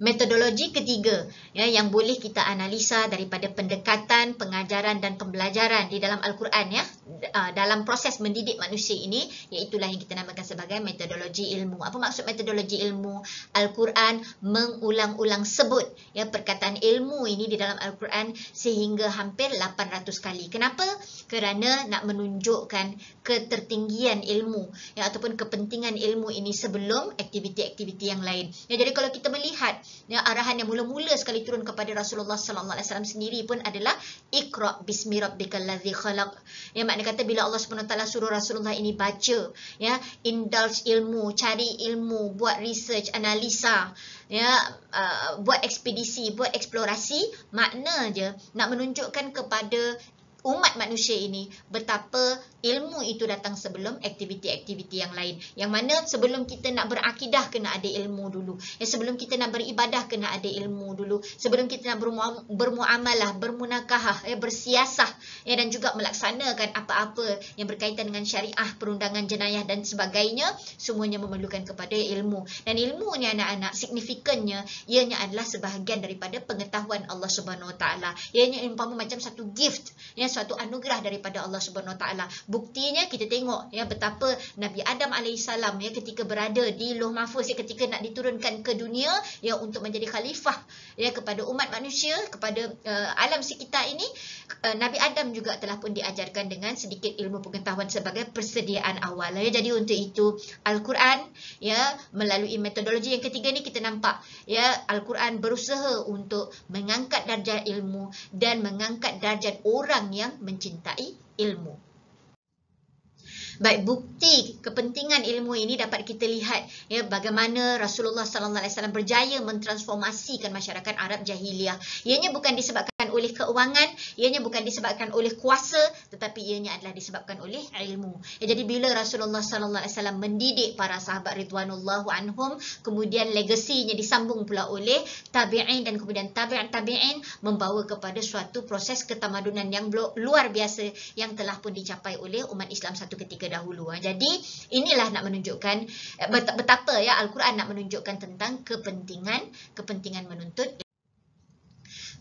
Metodologi ketiga ya yang boleh kita analisa daripada pendekatan, pengajaran dan pembelajaran di dalam Al-Quran ya dalam proses mendidik manusia ini, iaitulah yang kita namakan sebagai metodologi ilmu. Apa maksud metodologi ilmu? Al-Quran mengulang-ulang sebut ya perkataan ilmu ini di dalam Al-Quran sehingga hampir 800 kali. Kenapa? Kerana nak menunjukkan ketertinggian ilmu ya ataupun kepentingan ilmu ini sebelum aktiviti-aktiviti yang lain. Ya, jadi kalau kita melihat ya, arahan yang mula-mula sekali turun kepada Rasulullah sallallahu alaihi wasallam sendiri pun adalah Iqra bismi rabbikal ladzi khalaq. Ya, makna kata bila Allah Subhanahu Taala suruh Rasulullah ini baca ya, indulge ilmu, cari ilmu, buat research, analisa ya, buat ekspedisi, buat eksplorasi, makna je nak menunjukkan kepada umat manusia ini betapa ilmu itu datang sebelum aktiviti-aktiviti yang lain. Yang mana sebelum kita nak berakidah kena ada ilmu dulu. Ya, sebelum kita nak beribadah kena ada ilmu dulu. Sebelum kita nak bermuamalah, bermunakahah, ya, bersiasah ya, dan juga melaksanakan apa-apa yang berkaitan dengan syariah, perundangan jenayah dan sebagainya, semuanya memerlukan kepada ilmu. Dan ilmu ni anak-anak signifikannya ianya adalah sebahagian daripada pengetahuan Allah Subhanahu Wa Taala. Ianya umpama macam satu gift ya, suatu anugerah daripada Allah Subhanahu Wa Taala. Buktinya kita tengok ya betapa Nabi Adam alaihissalam ya ketika berada di Lauh Mahfuz ya, ketika nak diturunkan ke dunia ya untuk menjadi khalifah ya kepada umat manusia, kepada alam sekitar ini, Nabi Adam juga telah pun diajarkan dengan sedikit ilmu pengetahuan sebagai persediaan awal ya. Jadi untuk itu Al-Quran ya melalui metodologi yang ketiga ni kita nampak ya Al-Quran berusaha untuk mengangkat darjah ilmu dan mengangkat darjat orang yang mencintai ilmu. Baik, bukti kepentingan ilmu ini dapat kita lihat ya bagaimana Rasulullah sallallahu alaihi wasallam berjaya mentransformasikan masyarakat Arab jahiliyah. Ianya bukan disebabkan oleh keuangan, ianya bukan disebabkan oleh kuasa, tetapi ianya adalah disebabkan oleh ilmu. Ya, jadi bila Rasulullah sallallahu alaihi wasallam mendidik para sahabat ridwanullahu anhum, kemudian legasinya disambung pula oleh tabi'in dan kemudian tabi'in membawa kepada suatu proses ketamadunan yang luar biasa yang telah pun dicapai oleh umat Islam satu ketika dahulu. Jadi inilah nak menunjukkan betapa ya Al-Quran nak menunjukkan tentang kepentingan menuntut.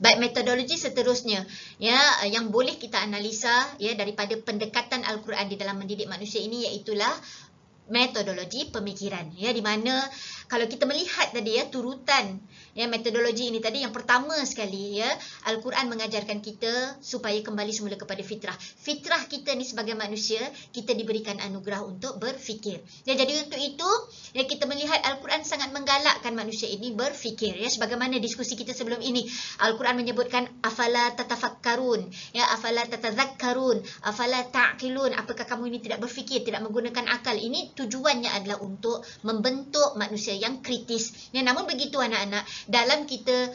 Baik, metodologi seterusnya ya yang boleh kita analisa ya daripada pendekatan Al-Quran di dalam mendidik manusia ini, iaitulah metodologi pemikiran ya, di mana kalau kita melihat tadi ya turutan ya metodologi ini tadi, yang pertama sekali ya Al-Quran mengajarkan kita supaya kembali semula kepada fitrah. Fitrah kita ni sebagai manusia, kita diberikan anugerah untuk berfikir. Ya, jadi untuk itu ya kita melihat Al-Quran sangat menggalakkan manusia ini berfikir ya, sebagaimana diskusi kita sebelum ini. Al-Quran menyebutkan afala tatafakkarun ya, afala tatazakkarun, afala ta'qilun, apakah kamu ini tidak berfikir, tidak menggunakan akal. Ini tujuannya adalah untuk membentuk manusia yang kritis. Ya, namun begitu anak-anak, dalam kita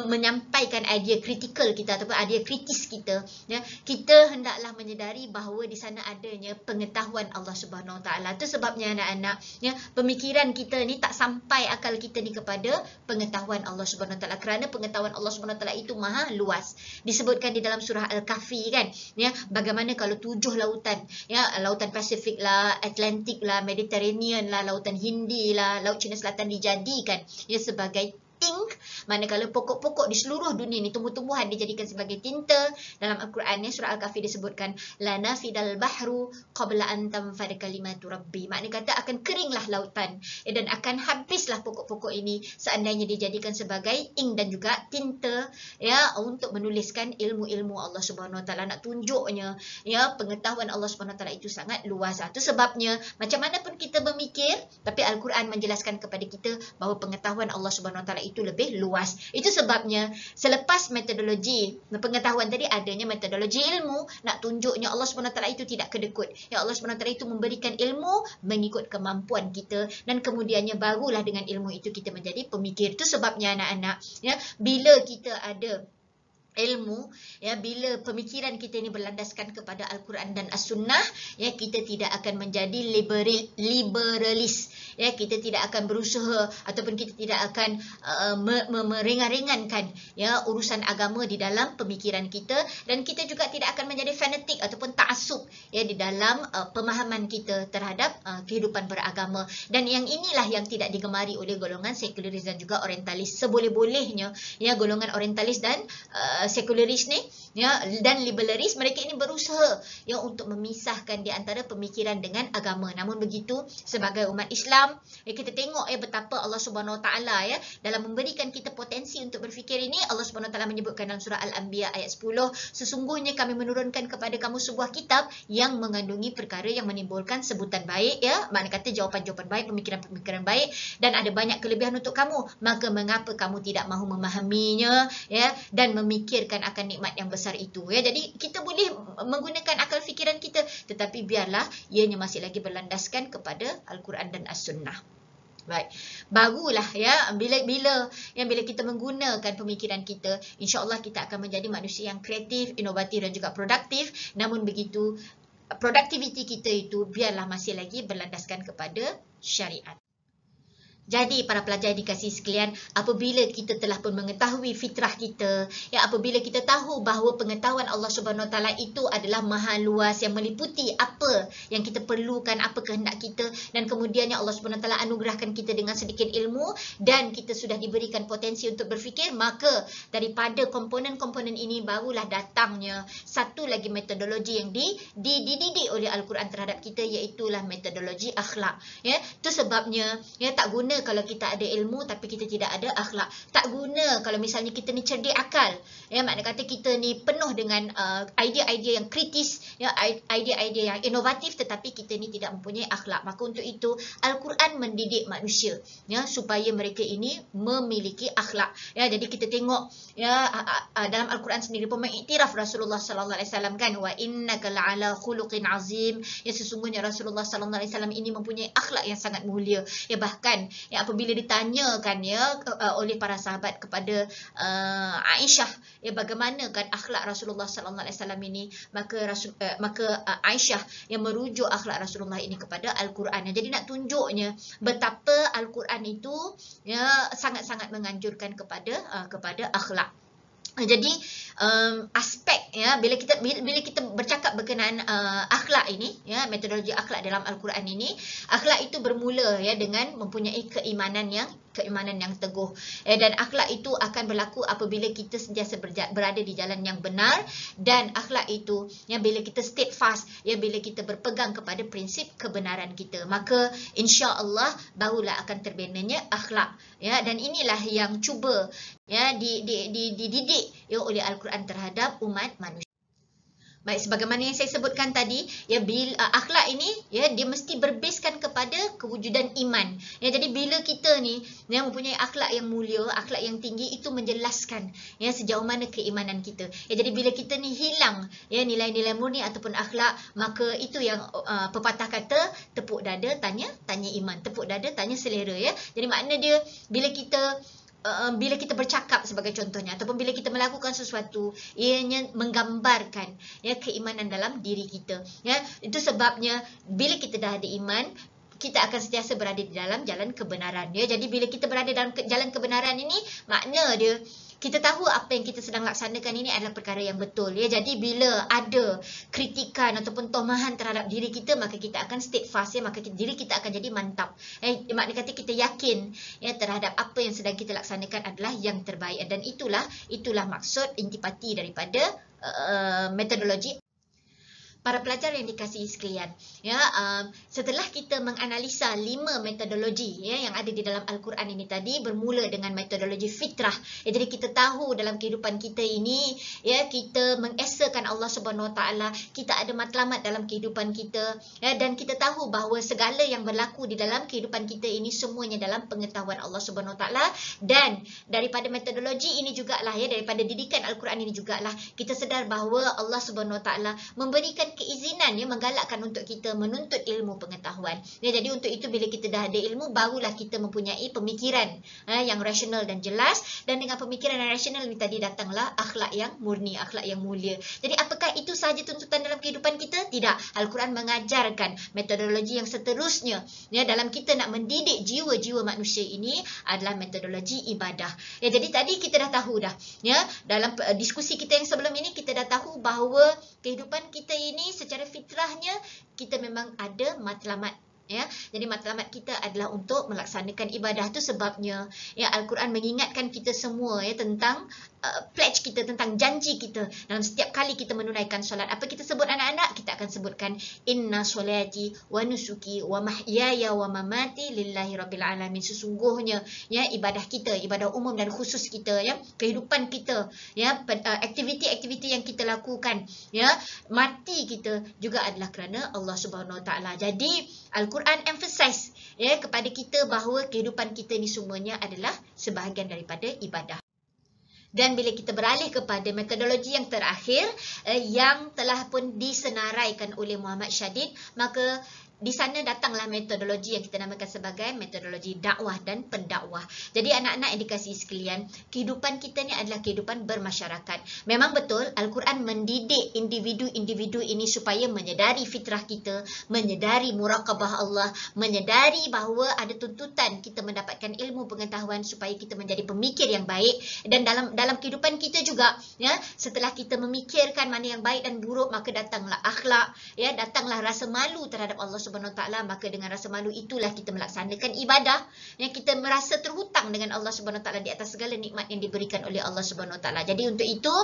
menyampaikan idea kritikal kita ataupun idea kritis kita ya, kita hendaklah menyedari bahawa di sana adanya pengetahuan Allah Subhanahu Wa Taala. Itu sebabnya anak-anak ya, pemikiran kita ni tak sampai akal kita ni kepada pengetahuan Allah Subhanahu Wa Taala, kerana pengetahuan Allah Subhanahu Wa Taala itu maha luas. Disebutkan di dalam surah Al-Kahfi kan ya, bagaimana kalau 7 lautan ya, lautan Pasifik lah, Atlantik lah, Mediterranean lah, lautan Hindi lah, Laut Cina Selatan dijadikan ya sebagai ink, manakala pokok-pokok di seluruh dunia ni, tumbuh-tumbuhan dijadikan sebagai tinta. Dalam Al-Quran ni surah Al-Kahfi disebutkan la nafidal bahru qabla an tanfad kalimatu rabbi. Maknanya kata akan keringlah lautan dan akan habislah pokok-pokok ini seandainya dijadikan sebagai ink dan juga tinta ya untuk menuliskan ilmu-ilmu Allah Subhanahu Wa Taala. Nak tunjuknya ya pengetahuan Allah Subhanahu Wa Taala itu sangat luas. Itu sebabnya macam mana pun kita bermikir, tapi Al-Quran menjelaskan kepada kita bahawa pengetahuan Allah Subhanahu Wa Taala itu lebih luas. Itu sebabnya selepas metodologi pengetahuan tadi, adanya metodologi ilmu. Nak tunjuknya Allah Subhanahu Wa Taala itu tidak kedekut. Ya Allah Subhanahu Wa Taala itu memberikan ilmu mengikut kemampuan kita, dan kemudiannya barulah dengan ilmu itu kita menjadi pemikir. Itu sebabnya anak-anak ya, bila kita ada ilmu ya, bila pemikiran kita ini berlandaskan kepada Al-Quran dan As-Sunnah ya, kita tidak akan menjadi liberalis ya, kita tidak akan berusaha ataupun kita tidak akan meringan-ringankan ya urusan agama di dalam pemikiran kita, dan kita juga tidak akan menjadi fanatik ataupun ta'assub ya di dalam pemahaman kita terhadap kehidupan beragama. Dan yang inilah yang tidak digemari oleh golongan sekularis dan juga orientalis. Seboleh-bolehnya ya golongan orientalis dan sekularis ni ya dan liberalis, mereka ini berusaha ya untuk memisahkan di antara pemikiran dengan agama. Namun begitu, sebagai umat Islam ya, kita tengok ya betapa Allah Subhanahu Wa Taala ya dalam memberikan kita potensi untuk berfikir ini. Allah Subhanahu Wa Taala menyebutkan dalam surah Al-Anbiya ayat 10, sesungguhnya kami menurunkan kepada kamu sebuah kitab yang mengandungi perkara yang menimbulkan sebutan baik ya, makna kata jawapan-jawapan baik, pemikiran-pemikiran baik, dan ada banyak kelebihan untuk kamu, maka mengapa kamu tidak mahu memahaminya ya dan memikirkan akan nikmat yang besar itu ya. Jadi kita boleh menggunakan akal fikiran kita, tetapi biarlah ianya masih lagi berlandaskan kepada Al-Quran dan As-Sunnah. Baik, barulah ya bila kita menggunakan pemikiran kita, insya-Allah kita akan menjadi manusia yang kreatif, inovatif dan juga produktif. Namun begitu, produktiviti kita itu biarlah masih lagi berlandaskan kepada syariat. Jadi para pelajar dikasihi sekalian, apabila kita telah pun mengetahui fitrah kita, ya apabila kita tahu bahawa pengetahuan Allah Subhanahu Wa Taala itu adalah maha luas yang meliputi apa yang kita perlukan, apa kehendak kita, dan kemudiannya Allah Subhanahu Wa Taala anugerahkan kita dengan sedikit ilmu dan kita sudah diberikan potensi untuk berfikir, maka daripada komponen-komponen ini barulah datangnya satu lagi metodologi yang dididik oleh Al-Quran terhadap kita, iaitulah metodologi akhlak. Ya, itu sebabnya ya tak guna kalau kita ada ilmu tapi kita tidak ada akhlak. Tak guna kalau misalnya kita ni cerdik akal. Ya, makna kata kita ni penuh dengan idea-idea yang kritis, ya idea-idea yang inovatif, tetapi kita ni tidak mempunyai akhlak. Maka untuk itu Al-Quran mendidik manusia ya supaya mereka ini memiliki akhlak. Ya, jadi kita tengok ya dalam Al-Quran sendiri pun mengiktiraf Rasulullah sallallahu alaihi wasallam kan, wa innaka la'ala khuluqin azim. Ya, sesungguhnya Rasulullah sallallahu alaihi wasallam ini mempunyai akhlak yang sangat mulia. Ya, bahkan ya apabila ditanyakan ya oleh para sahabat kepada Aisyah ya bagaimana kan akhlak Rasulullah sallallahu alaihi wasallam ini, maka Aisyah yang merujuk akhlak Rasulullah ini kepada Al-Quran. Jadi nak tunjuknya betapa Al-Quran itu ya sangat-sangat menganjurkan kepada akhlak. Jadi aspek ya bila kita bercakap berkenaan akhlak ini ya, metodologi akhlak dalam Al-Quran ini, akhlak itu bermula ya dengan mempunyai keimanan yang teguh dan akhlak itu akan berlaku apabila kita sentiasa berada di jalan yang benar, dan akhlak itu ya bila kita steadfast ya, bila kita berpegang kepada prinsip kebenaran kita, maka insya-Allah barulah akan terbinanya akhlak ya. Dan inilah yang cuba ya dididik ya oleh Al-Quran terhadap umat manusia. Baik, sebagaimana yang saya sebutkan tadi ya, akhlak ini ya dia mesti berbaskan kepada kewujudan iman. Ya, jadi bila kita ni yang mempunyai akhlak yang mulia, akhlak yang tinggi, itu menjelaskan ya sejauh mana keimanan kita. Ya, jadi bila kita ni hilang ya nilai-nilai murni ataupun akhlak, maka itu yang pepatah kata tepuk dada tanya iman, tepuk dada tanya selera ya. Jadi makna dia bila kita bercakap sebagai contohnya ataupun bila kita melakukan sesuatu, ianya menggambarkan ya keimanan dalam diri kita ya. Itu sebabnya bila kita dah ada iman, kita akan sentiasa berada di dalam jalan kebenaran ya. Jadi bila kita berada dalam jalan kebenaran ini, makna dia kita tahu apa yang kita sedang laksanakan ini adalah perkara yang betul ya. Jadi bila ada kritikan ataupun tomahan terhadap diri kita, maka kita akan steadfast ya, maka diri kita akan jadi mantap. Maknanya kata kita yakin ya terhadap apa yang sedang kita laksanakan adalah yang terbaik, dan itulah maksud intipati daripada metodologi. Para pelajar yang dikasihi sekalian, ya, setelah kita menganalisa 5 metodologi ya yang ada di dalam Al-Quran ini tadi, bermula dengan metodologi fitrah. Ya, jadi kita tahu dalam kehidupan kita ini ya, kita mengesakan Allah Subhanahu Wa Taala, kita ada matlamat dalam kehidupan kita ya, dan kita tahu bahawa segala yang berlaku di dalam kehidupan kita ini semuanya dalam pengetahuan Allah Subhanahu Wa Taala. Dan daripada metodologi ini jugalah ya, daripada didikan Al-Quran ini jugalah kita sedar bahawa Allah Subhanahu Wa Taala memberikan keizinan ya, menggalakkan untuk kita menuntut ilmu pengetahuan. Ya, jadi untuk itu bila kita dah ada ilmu, barulah kita mempunyai pemikiran yang rasional dan jelas, dan dengan pemikiran yang rasional ini tadi datanglah akhlak yang murni, akhlak yang mulia. Jadi apakah itu sahaja tuntutan dalam kehidupan kita? Tidak. Al-Quran mengajarkan metodologi yang seterusnya ya, dalam kita nak mendidik jiwa-jiwa manusia ini adalah metodologi ibadah. Ya, jadi tadi kita dah tahu dah ya, dalam diskusi kita yang sebelum ini kita dah tahu bahawa kehidupan kita ini secara fitrahnya kita memang ada matlamat ya. Jadi matlamat kita adalah untuk melaksanakan ibadah. Tu sebabnya ya Al-Quran mengingatkan kita semua ya tentang pledge kita, tentang janji kita dalam setiap kali kita menunaikan solat. Apa kita sebut anak-anak? Kita akan sebutkan inna solati wa nusuki wa mahyaya wa mamati lillahi rabbil alamin. Sesungguhnya ya ibadah kita, ibadah umum dan khusus kita ya, kehidupan kita ya, aktiviti-aktiviti yang kita lakukan ya, mati kita juga adalah kerana Allah Subhanahu Wa Taala. Jadi Al-Quran emphasize ya kepada kita bahawa kehidupan kita ni semuanya adalah sebahagian daripada ibadah. Dan bila kita beralih kepada metodologi yang terakhir yang telah pun disenaraikan oleh Muhammad Syadid, maka di sana datanglah metodologi yang kita namakan sebagai metodologi dakwah dan pendakwah. Jadi anak-anak yang dikasihi sekalian, kehidupan kita ni adalah kehidupan bermasyarakat. Memang betul Al-Quran mendidik individu-individu ini supaya menyedari fitrah kita, menyedari muraqabah Allah, menyedari bahawa ada tuntutan kita mendapatkan ilmu pengetahuan supaya kita menjadi pemikir yang baik. Dan dalam kehidupan kita juga ya, setelah kita memikirkan mana yang baik dan buruk, maka datanglah akhlak ya, datanglah rasa malu terhadap Allah Subhanahu Wa Taala. Maka dengan rasa malu itulah kita melaksanakan ibadah yang kita merasa terhutang dengan Allah Subhanahu Wa Taala di atas segala nikmat yang diberikan oleh Allah Subhanahu Wa Taala. Jadi untuk itu,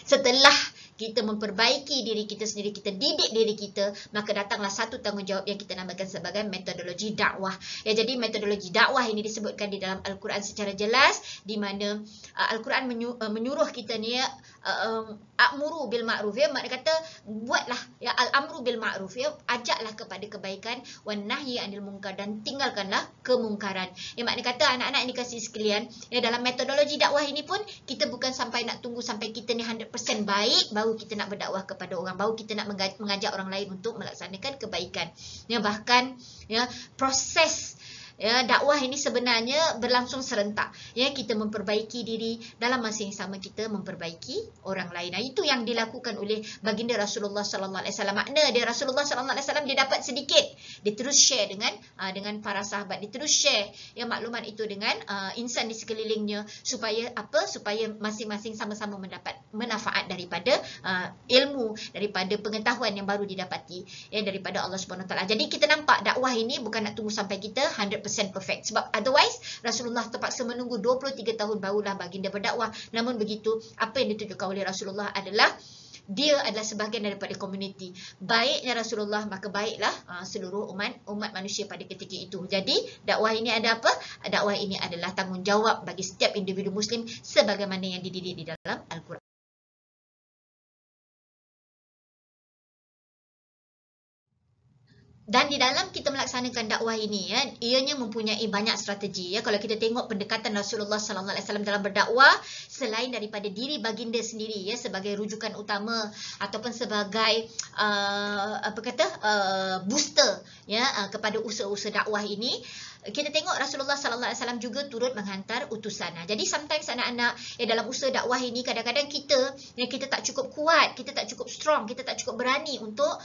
setelah kita memperbaiki diri kita sendiri, kita didik diri kita, maka datanglah satu tanggungjawab yang kita namakan sebagai metodologi dakwah. Ya, jadi metodologi dakwah ini disebutkan di dalam Al-Quran secara jelas, di mana Al-Quran menyuruh kita ni a'muru bil ma'ruf ya, makna kata buatlah ya, al-amru bil ma'ruf ya, ajaklah kepada kebaikan, wan nahyi anil munkar, dan tinggalkanlah kemungkaran. Ya, makna kata anak-anak yang dikasihi sekalian, ya dalam metodologi dakwah ini pun kita bukan sampai nak tunggu sampai kita ni 100% baik baru kita nak berdakwah kepada orang, baru kita nak mengajak orang lain untuk melaksanakan kebaikan. Ya, bahkan ya proses ya dakwah ini sebenarnya berlangsung serentak. Ya, kita memperbaiki diri, dalam masa yang sama kita memperbaiki orang lain. Nah, itu yang dilakukan oleh baginda Rasulullah sallallahu alaihi wasallam. Makna dia Rasulullah sallallahu alaihi wasallam dia dapat sedikit, dia terus share dengan para sahabat, dia terus share ya maklumat itu dengan insan di sekelilingnya, supaya apa? Supaya masing-masing sama-sama mendapat manfaat daripada ilmu, daripada pengetahuan yang baru didapati ya daripada Allah Subhanahu Wa Taala. Jadi kita nampak dakwah ini bukan nak tunggu sampai kita 100% perfect, sebab otherwise Rasulullah terpaksa menunggu 23 tahun barulah baginda berdakwah. Namun begitu, apa yang ditunjukkan oleh Rasulullah adalah dia adalah sebahagian daripada komuniti. Baiknya Rasulullah, maka baiklah seluruh umat manusia pada ketika itu. Jadi dakwah ini ada apa? Dakwah ini adalah tanggungjawab bagi setiap individu Muslim sebagaimana yang dididik di dalam Al-Quran. Dan di dalam kita melaksanakan dakwah ini ya, ianya mempunyai banyak strategi ya. Kalau kita tengok pendekatan Rasulullah sallallahu alaihi wasallam dalam berdakwah, selain daripada diri baginda sendiri ya sebagai rujukan utama ataupun sebagai booster ya kepada usaha-usaha dakwah ini, kita tengok Rasulullah sallallahu alaihi wasallam juga turut menghantar utusan. Jadi sometimes anak-anak dalam usaha dakwah ini kadang-kadang kita tak cukup kuat, kita tak cukup strong, kita tak cukup berani untuk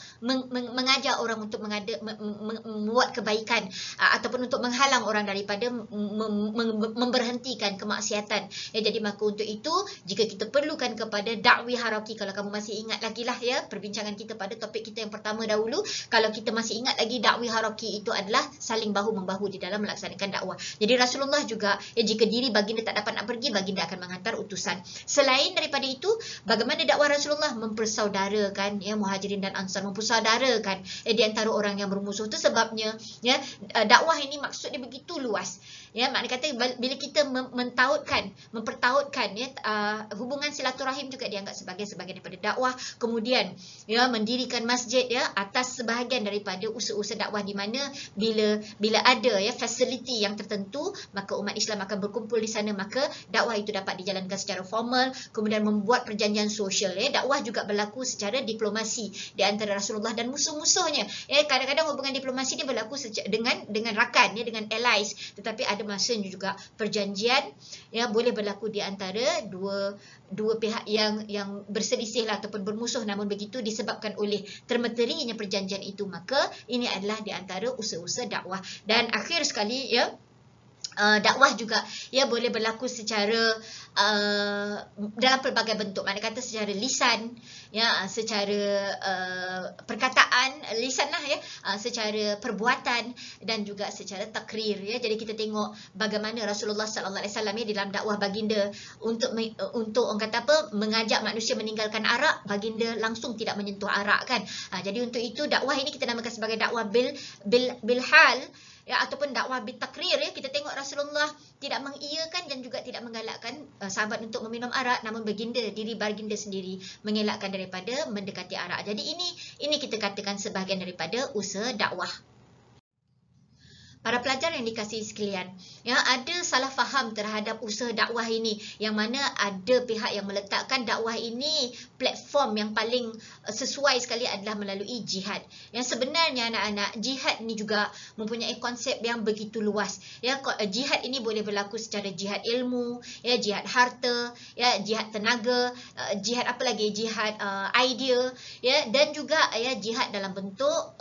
mengajar orang untuk membuat kebaikan ataupun untuk menghalang orang daripada memberhentikan kemaksiatan. Jadi maka untuk itu jika kita perlukan kepada dakwi hierarki, kalau kamu masih ingat lagi lah perbincangan kita pada topik kita yang pertama dahulu, kalau kita masih ingat lagi dakwi hierarki itu adalah saling bahu-membahu di dalam melaksanakan dakwah. Jadi Rasulullah juga jika diri baginda tak dapat nak pergi, baginda akan menghantar utusan. Selain daripada itu, bagaimana dakwah Rasulullah mempersaudarakan Muhajirin dan Ansar, mempersaudarakan di antara orang yang bermusuh. Itu sebabnya dakwah ini maksudnya begitu luas. Maknanya kata bila kita mempertautkan hubungan silaturahim juga dianggap sebagai sebahagian daripada dakwah. Kemudian mendirikan masjid atas sebahagian daripada usaha-usaha dakwah, di mana bila ada fasiliti yang tertentu, maka umat Islam akan berkumpul di sana, maka dakwah itu dapat dijalankan secara formal. Kemudian membuat perjanjian sosial. Dakwah juga berlaku secara diplomasi di antara Rasulullah dan musuh-musuhnya. Kadang-kadang hubungan diplomasi dia berlaku dengan rakan, dengan allies, tetapi ada masanya juga perjanjian boleh berlaku di antara dua pihak yang berselisih ataupun bermusuh. Namun begitu disebabkan oleh termeterinya perjanjian itu, maka ini adalah di antara usaha-usaha dakwah. Dan akhir sekali dakwah juga boleh berlaku secara dalam pelbagai bentuk. Maknanya kata secara lisan, secara perkataan, lisan lah secara perbuatan dan juga secara takrir. Jadi kita tengok bagaimana Rasulullah sallallahu alaihi wasallam dalam dakwah baginda untuk orang kata apa, mengajak manusia meninggalkan arak, baginda langsung tidak menyentuh arak kan. Jadi untuk itu dakwah ini kita namakan sebagai dakwah bil hal, ataupun dakwah bitakrir. Kita tengok Rasulullah tidak mengiyakan dan juga tidak menggalakkan sahabat untuk meminum arak, namun diri baginda sendiri mengelakkan daripada mendekati arak. Jadi ini kita katakan sebahagian daripada usaha dakwah. Para pelajar yang dikasihi sekalian, ada salah faham terhadap usaha dakwah ini, yang mana ada pihak yang meletakkan dakwah ini platform yang paling sesuai sekali adalah melalui jihad. Yang sebenarnya anak-anak, jihad ini juga mempunyai konsep yang begitu luas. Jihad ini boleh berlaku secara jihad ilmu, jihad harta, jihad tenaga, jihad apa lagi, jihad idea, dan juga jihad dalam bentuk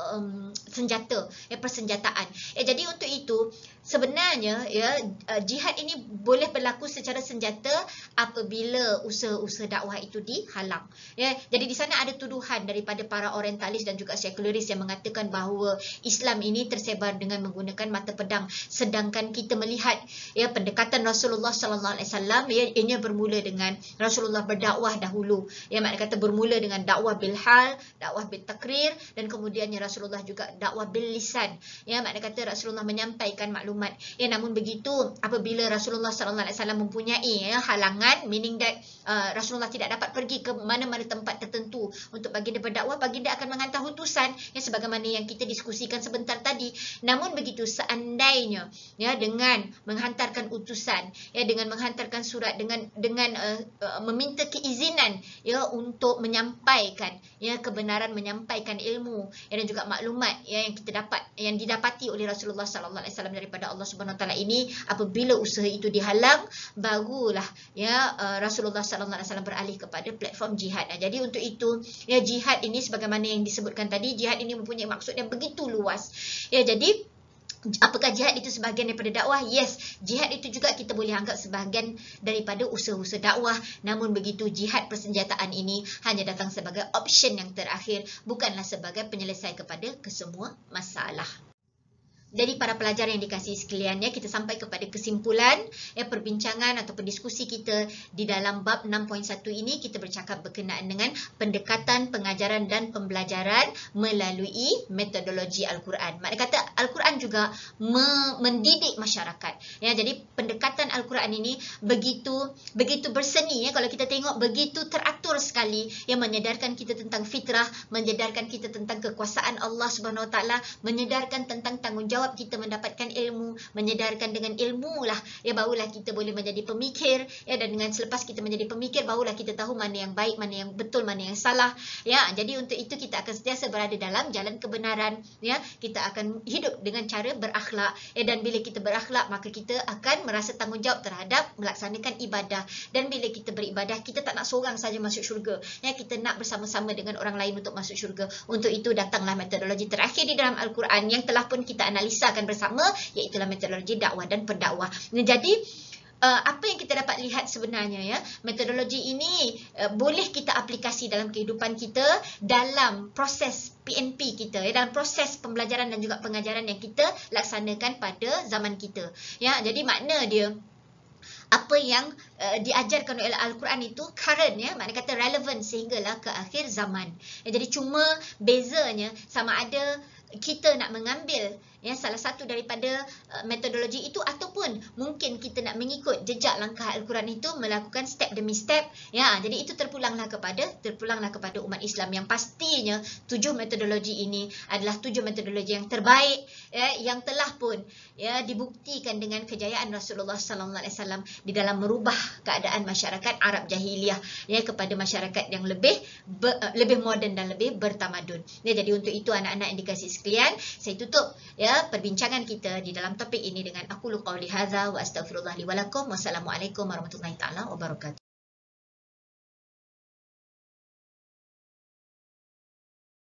senjata, persenjataan. Jadi untuk itu sebenarnya jihad ini boleh berlaku secara senjata apabila usaha-usaha dakwah itu dihalang. Jadi di sana ada tuduhan daripada para orientalis dan juga sekularis yang mengatakan bahawa Islam ini tersebar dengan menggunakan mata pedang, sedangkan kita melihat pendekatan Rasulullah sallallahu alaihi wasallam ianya bermula dengan Rasulullah berdakwah dahulu. Maknanya kata bermula dengan dakwah bil hal, dakwah bil takrir, dan kemudiannya Rasulullah juga dakwah bil lisan. Maknanya kata Rasulullah menyampaikan maklumat. Namun begitu apabila Rasulullah sallallahu alaihi wasallam mempunyai halangan, meaning that Rasulullah tidak dapat pergi ke mana-mana tempat tertentu untuk baginda berdakwah, baginda akan menghantar utusan sebagaimana yang kita diskusikan sebentar tadi. Namun begitu seandainya dengan menghantarkan utusan, dengan menghantarkan surat, dengan meminta keizinan untuk menyampaikan kebenaran, menyampaikan ilmu dan juga maklumat yang kita dapat, yang didapati oleh Rasulullah sallallahu alaihi wasallam daripada Allah Subhanahu Wa Taala ini, apabila usaha itu dihalang, barulah Rasulullah sallallahu alaihi wasallam beralih kepada platform jihad. Jadi untuk itu jihad ini sebagaimana yang disebutkan tadi, jihad ini mempunyai maksud yang begitu luas. Jadi apakah jihad itu sebahagian daripada dakwah? Yes, jihad itu juga kita boleh anggap sebahagian daripada usaha-usaha dakwah. Namun begitu, jihad persenjataan ini hanya datang sebagai option yang terakhir, bukanlah sebagai penyelesai kepada kesemua masalah. Jadi para pelajar yang dikasihi sekalian, kita sampai kepada kesimpulan perbincangan ataupun diskusi kita di dalam bab 6.1 ini. Kita bercakap berkenaan dengan pendekatan pengajaran dan pembelajaran melalui metodologi Al-Quran. Maknanya kata Al-Quran juga mendidik masyarakat. Jadi pendekatan pembuatan Al-Quran ini begitu berseni ya, kalau kita tengok begitu teratur sekali, yang menyedarkan kita tentang fitrah, menyedarkan kita tentang kekuasaan Allah Subhanahu Wa Taala, menyedarkan tentang tanggungjawab kita mendapatkan ilmu, menyedarkan dengan ilmu lah ya barulah kita boleh menjadi pemikir ya, dan dengan selepas kita menjadi pemikir barulah kita tahu mana yang baik, mana yang betul, mana yang salah ya. Jadi untuk itu kita akan sentiasa berada dalam jalan kebenaran ya, kita akan hidup dengan cara berakhlak ya, dan bila kita berakhlak maka kita akan merasa tanggungjawab terhadap melaksanakan ibadah, dan bila kita beribadah kita tak nak seorang saja masuk syurga ya, kita nak bersama-sama dengan orang lain untuk masuk syurga. Untuk itu datanglah metodologi terakhir di dalam Al-Quran yang telah pun kita analisakan bersama, iaitu metodologi dakwah dan pendakwah. Jadi apa yang kita dapat lihat sebenarnya ya, metodologi ini boleh kita aplikasi dalam kehidupan kita, dalam proses PNP kita ya, dalam proses pembelajaran dan juga pengajaran yang kita laksanakan pada zaman kita ya. Jadi makna dia, apa yang diajarkan oleh Al-Quran itu current ya, makna kata relevan sehinggalah ke akhir zaman ya. Jadi cuma bezanya sama ada kita nak mengambil ya salah satu daripada metodologi itu, ataupun mungkin kita nak mengikut jejak langkah Al-Quran itu, melakukan step demi step ya. Jadi itu terpulanglah kepada umat Islam, yang pastinya 7 metodologi ini adalah 7 metodologi yang terbaik ya, yang telah pun ya dibuktikan dengan kejayaan Rasulullah sallallahu alaihi wasallam di dalam merubah keadaan masyarakat Arab jahiliyah ya kepada masyarakat yang lebih moden dan lebih bertamadun ya. Jadi untuk itu anak-anak yang dikasihi sekalian, saya tutup ya perbincangan kita di dalam topik ini dengan aqulu qauli hadza wa astaghfirullah li wa lakum. Wassalamualaikum warahmatullahi taala wabarakatuh.